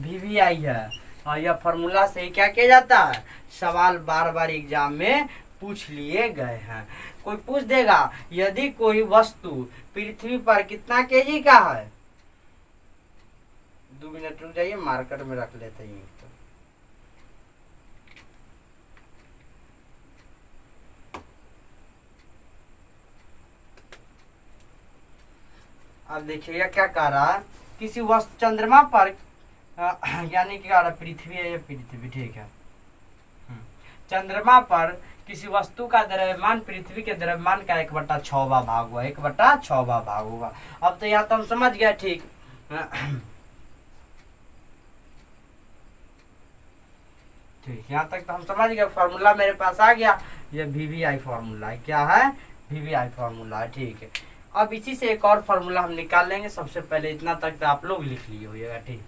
VVI है और यह फॉर्मूला से क्या किया जाता है, सवाल बार बार एग्जाम में पूछ लिए गए हैं। कोई पूछ देगा यदि कोई वस्तु पृथ्वी पर कितना केजी का है, 2 मिनट रुक जाइए, मार्कर में रख लेते हैं। तो अब देखिएगा क्या कह रहा है, किसी वस्तु चंद्रमा पर यानी कि पृथ्वी है, ये पृथ्वी, ठीक है। चंद्रमा पर किसी वस्तु का द्रव्यमान पृथ्वी के द्रव्यमान का 1/6 भाग हुआ, 1/6 भाग होगा। अब तो यहाँ तो हम समझ गया, ठीक। ठीक, यहाँ तक तो हम समझ गए, फॉर्मूला मेरे पास आ गया। ये VVI फॉर्मूला है, क्या है, VVI फॉर्मूला है, ठीक है। अब इसी से एक और फॉर्मूला हम निकाल लेंगे। सबसे पहले इतना तक तो आप लोग लिख लिए होइएगा। ठीक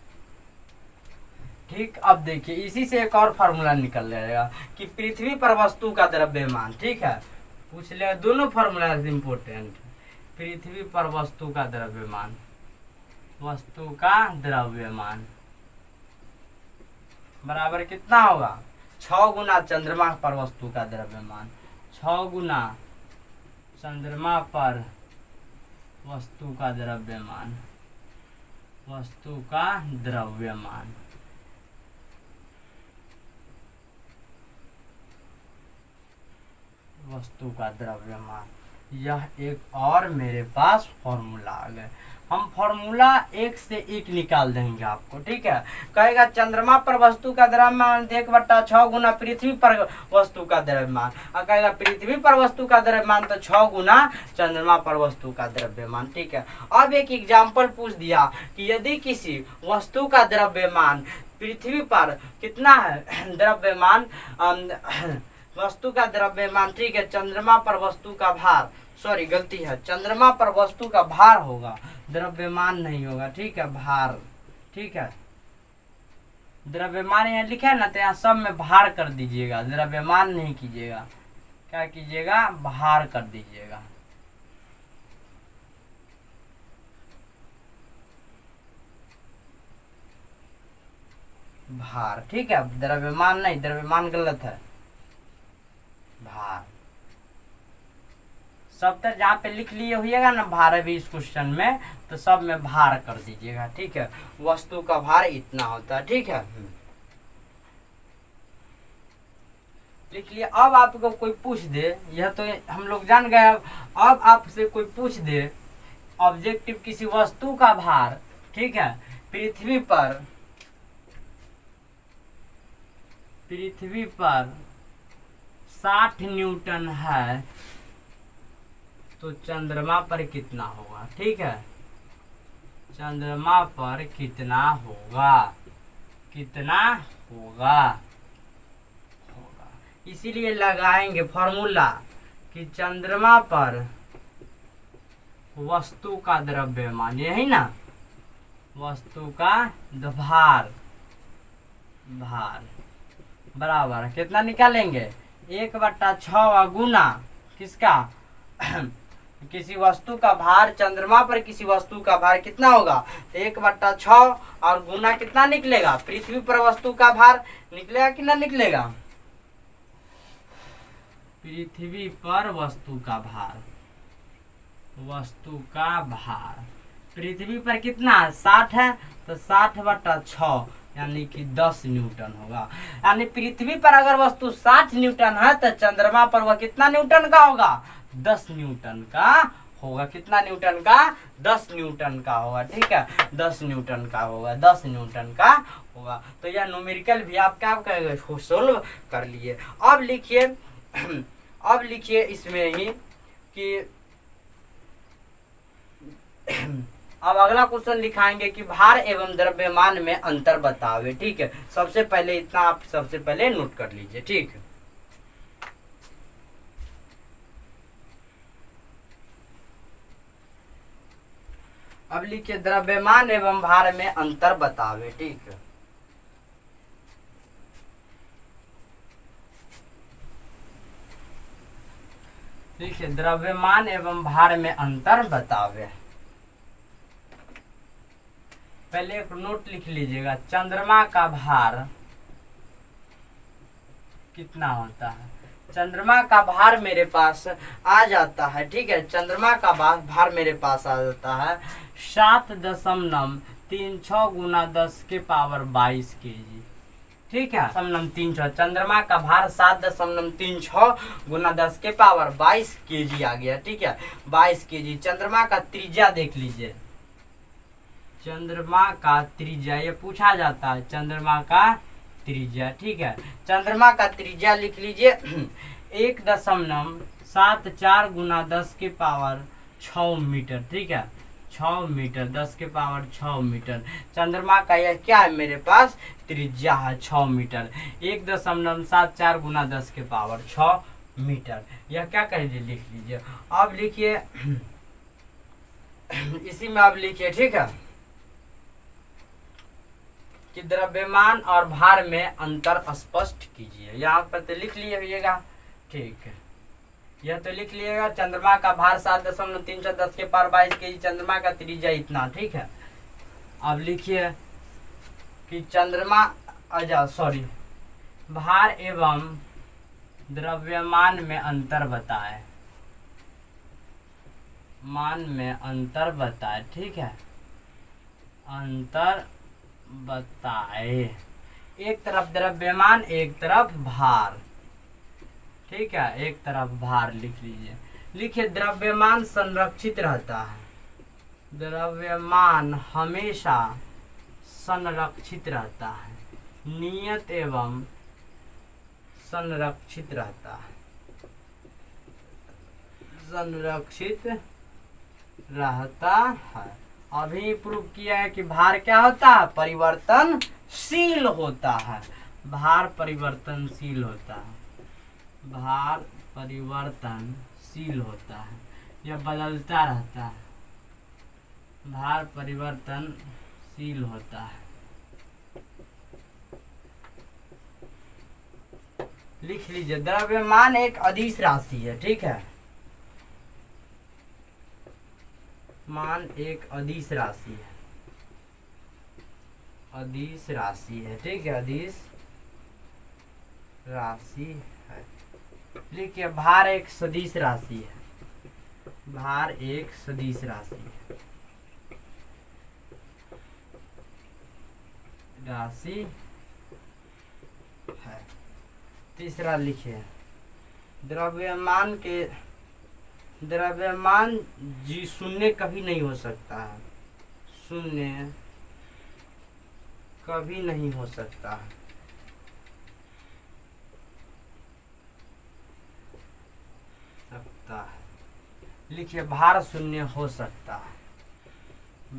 ठीक, अब देखिए इसी से एक और फार्मूला निकल जाएगा कि पृथ्वी पर वस्तु का द्रव्यमान। ठीक है, पूछ ले, दोनों फार्मूला इम्पोर्टेंट। पृथ्वी पर वस्तु का द्रव्यमान, वस्तु का द्रव्यमान बराबर कितना होगा? 6 गुना चंद्रमा पर वस्तु का द्रव्यमान। 6 गुना चंद्रमा पर वस्तु का द्रव्यमान, वस्तु का द्रव्यमान। वस्तु का द्रव्यमान, यह एक और मेरे पास फॉर्मूला आ गया। हम फॉर्मूला एक से एक निकाल देंगे आपको। ठीक है, कहेगा चंद्रमा पर वस्तु का द्रव्यमान 1/6 गुना पृथ्वी पर वस्तु का द्रव्यमान, और कहेगा पृथ्वी पर वस्तु का द्रव्यमान तो 6 गुना चंद्रमा पर वस्तु का द्रव्यमान। ठीक है, अब एक एग्जाम्पल पूछ दिया कि यदि किसी वस्तु का द्रव्यमान पृथ्वी पर कितना है द्रव्यमान, वस्तु का द्रव्यमान, ठीक है, चंद्रमा पर वस्तु का भार, सॉरी गलती है, चंद्रमा पर वस्तु का भार होगा, द्रव्यमान नहीं होगा। ठीक है, भार। ठीक है, द्रव्यमान यहाँ लिखा है ना, तो यहाँ सब में भार कर दीजिएगा, द्रव्यमान नहीं कीजिएगा। क्या कीजिएगा? भार कर दीजिएगा। भार। ठीक है, द्रव्यमान नहीं, द्रव्यमान गलत है, भार। सब तक जहाँ पे लिख लिए होइएगा ना भार भी इस क्वेश्चन में, तो सब में भार कर दीजिएगा। ठीक है, वस्तु का भार इतना होता है। ठीक है, लिख लिया। अब आपको कोई पूछ दे, यह तो हम लोग जान गए, अब आपसे कोई पूछ दे ऑब्जेक्टिव किसी वस्तु का भार, ठीक है, पृथ्वी पर 60 न्यूटन है, तो चंद्रमा पर कितना होगा? ठीक है, चंद्रमा पर कितना होगा, कितना होगा, इसीलिए लगाएंगे फॉर्मूला कि चंद्रमा पर वस्तु का द्रव्यमान, यही ना, वस्तु का भार, भार बराबर कितना निकालेंगे? 1/6 गुना किसका? किसी वस्तु का भार, चंद्रमा पर किसी वस्तु का भार कितना होगा? 1/6 और गुना कितना निकलेगा? पृथ्वी पर वस्तु का भार निकलेगा कि ना निकलेगा? पृथ्वी पर वस्तु का भार, वस्तु का भार पृथ्वी पर कितना? 60 है, तो 60/6 यानी कि 10 न्यूटन होगा। यानी पृथ्वी पर अगर वस्तु 60 न्यूटन है, तो चंद्रमा पर वह कितना न्यूटन का होगा? 10 न्यूटन का होगा। कितना न्यूटन का? 10 न्यूटन का होगा। ठीक है, 10 न्यूटन का होगा, 10 न्यूटन का होगा। तो यह न्यूमेरिकल भी आप क्या करेंगे? सोल्व कर लिए। अब लिखिए, अब लिखिए इसमें ही कि अब अगला क्वेश्चन लिखाएंगे कि भार एवं द्रव्यमान में अंतर बतावे। ठीक है, सबसे पहले इतना आप सबसे पहले नोट कर लीजिए। ठीक है, अब लिखिए द्रव्यमान एवं भार में अंतर बतावे। ठीक है, देखिए द्रव्यमान एवं भार में अंतर बतावे। पहले एक नोट लिख लीजिएगा, चंद्रमा का भार कितना होता है? चंद्रमा का भार मेरे पास आ जाता है। ठीक है, चंद्रमा का भार मेरे पास आ जाता है 7.36 गुना 10⁻22 kg। ठीक है, 36 चंद्रमा का भार 7.36 गुना 10⁻22 kg आ गया। ठीक है, 22 kg। चंद्रमा का त्रिज्या देख लीजिए, चंद्रमा का त्रिज्या ये पूछा जाता है, चंद्रमा का त्रिज्या। ठीक है, चंद्रमा का त्रिज्या लिख लीजिए 1.74 गुना 10⁻6 मीटर। ठीक है, 6 मीटर, 10⁻6 मीटर। चंद्रमा का यह क्या है? मेरे पास त्रिज्या है 6 मीटर। 1.74 गुना 10⁻6 मीटर। यह क्या कर लीजिए, लिख लीजिए। अब लिखिए इसी में आप लिखिए, ठीक है, कि द्रव्यमान और भार में अंतर स्पष्ट कीजिए। यहाँ पर तो लिख लिए होइएगा, ठीक है, यह तो लिख लिएगा। चंद्रमा का भार 7.310 के पार 22 केजी, चंद्रमा का त्रिज्या इतना, ठीक है। अब लिखिए कि भार एवं द्रव्यमान में अंतर बताए, ठीक है, अंतर बताए। एक तरफ द्रव्यमान, एक तरफ भार, ठीक है, एक तरफ भार लिख लीजिए। लिखिए द्रव्यमान संरक्षित रहता है, द्रव्यमान हमेशा संरक्षित रहता है, नियत एवं संरक्षित रहता है, संरक्षित रहता है। अभी प्रूव किया है कि भार क्या होता है, परिवर्तनशील होता है, भार परिवर्तनशील होता है, भार परिवर्तनशील होता है, यह बदलता रहता है, भार परिवर्तनशील होता है। लिख लीजिए द्रव्यमान एक अदिश राशि है, ठीक है, मान एक अदिश राशि है, अदिश राशि है, ठीक है, अदिश राशि है। लिखिए भार एक सदिश राशि है, भार एक सदिश राशि है, राशि है। तीसरा लिखिए द्रव्यमान जी शून्य कभी नहीं हो सकता है, शून्य कभी नहीं हो सकता है, लिखिए भार शून्य हो सकता है,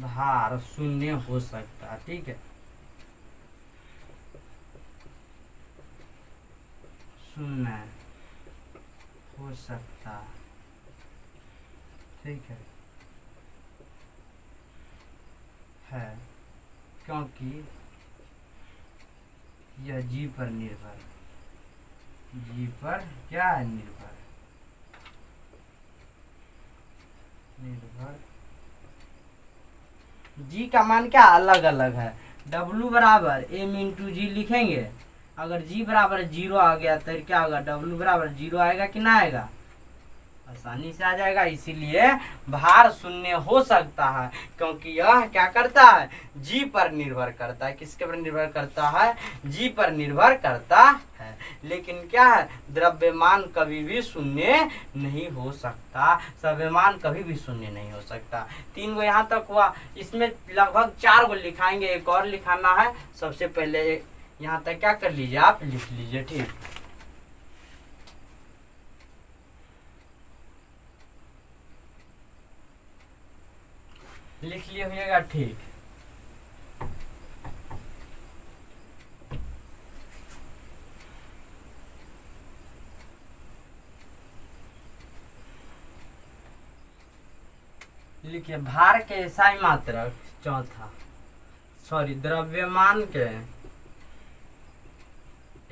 भार शून्य हो सकता है, ठीक है, शून्य हो सकता है, ठीक है, क्योंकि यह जी पर निर्भर, जी पर क्या है, निर्भर जी का मान क्या अलग अलग है। W बराबर m इंटू जी लिखेंगे, अगर g बराबर 0 आ गया तो क्या होगा, W बराबर 0 आएगा कि ना आएगा, आसानी से आ जाएगा। इसीलिए भार शून्य हो सकता है, क्योंकि यह क्या करता है, जी पर निर्भर करता है। किसके पर निर्भर करता है, जी पर निर्भर करता है। लेकिन क्या है, द्रव्यमान कभी भी शून्य नहीं हो सकता, द्रव्यमान कभी भी शून्य नहीं हो सकता। 3 गो यहाँ तक हुआ, इसमें लगभग 4 गो लिखाएंगे, एक और लिखाना है। सबसे पहले यहाँ तक क्या कर लीजिए, आप लिख लीजिए, ठीक, लिख लिए होइएगा, ठीक। लिखिए भार के एसआई मात्रक, द्रव्यमान के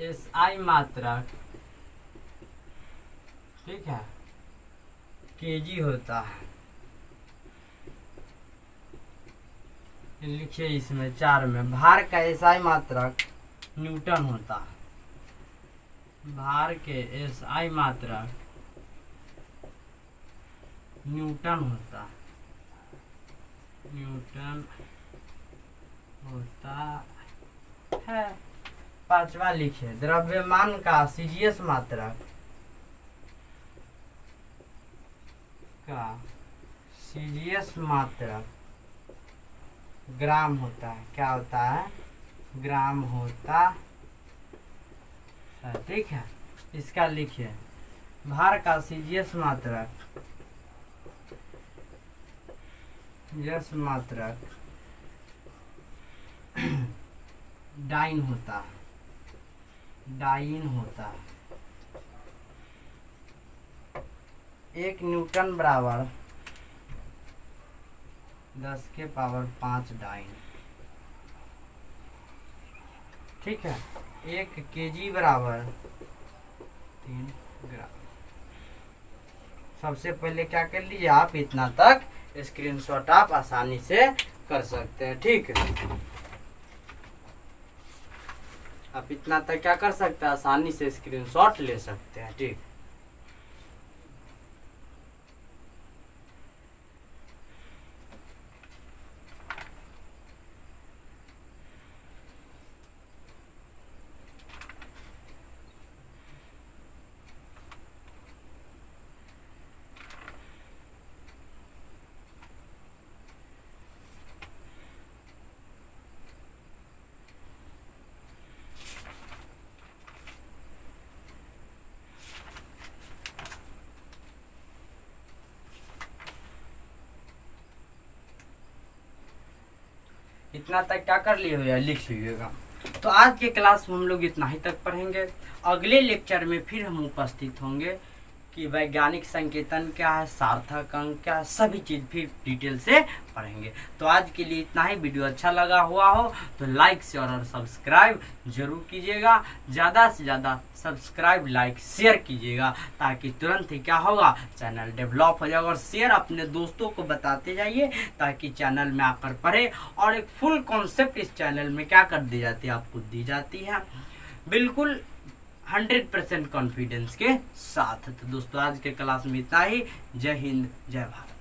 एसआई मात्रक, ठीक है, केजी होता है। लिखिए इसमें 4 में भार का एसआई मात्रक न्यूटन होता है, भार के एसआई मात्रक न्यूटन होता है। 5वां लिखिए द्रव्यमान का सीजीएस मात्रक ग्राम होता है। क्या होता है, ग्राम होता है, ठीक है। इसका लिखिए भार का सीजीएस मात्रक डाइन होता है। 1 न्यूटन बराबर 10 के पावर 5 डाइन। ठीक है, 1 kg बराबर 3 ग्राम। सबसे पहले क्या कर लीजिए, आप इतना तक स्क्रीनशॉट आप आसानी से कर सकते हैं। ठीक है, आप इतना तक क्या कर सकते हैं, आसानी से स्क्रीनशॉट ले सकते हैं। ठीक, इतना तक क्या कर लिए हो या लिख लीजिएगा। तो आज के क्लास में हम लोग इतना ही तक पढ़ेंगे। अगले लेक्चर में फिर हम उपस्थित होंगे कि वैज्ञानिक संकेतन क्या है, सार्थक अंक क्या है, सभी चीज़ फिर डिटेल से पढ़ेंगे। तो आज के लिए इतना ही। वीडियो अच्छा लगा हुआ हो तो लाइक शेयर और सब्सक्राइब जरूर कीजिएगा। ज़्यादा से ज़्यादा सब्सक्राइब लाइक शेयर कीजिएगा, ताकि तुरंत ही क्या होगा, चैनल डेवलप हो जाएगा। और शेयर अपने दोस्तों को बताते जाइए, ताकि चैनल में आकर पढ़े। और एक फुल कॉन्सेप्ट इस चैनल में क्या कर दी जाती है, आपको दी जाती है, बिल्कुल 100% कॉन्फिडेंस के साथ। तो दोस्तों आज के क्लास में इतना ही। जय हिंद, जय भारत।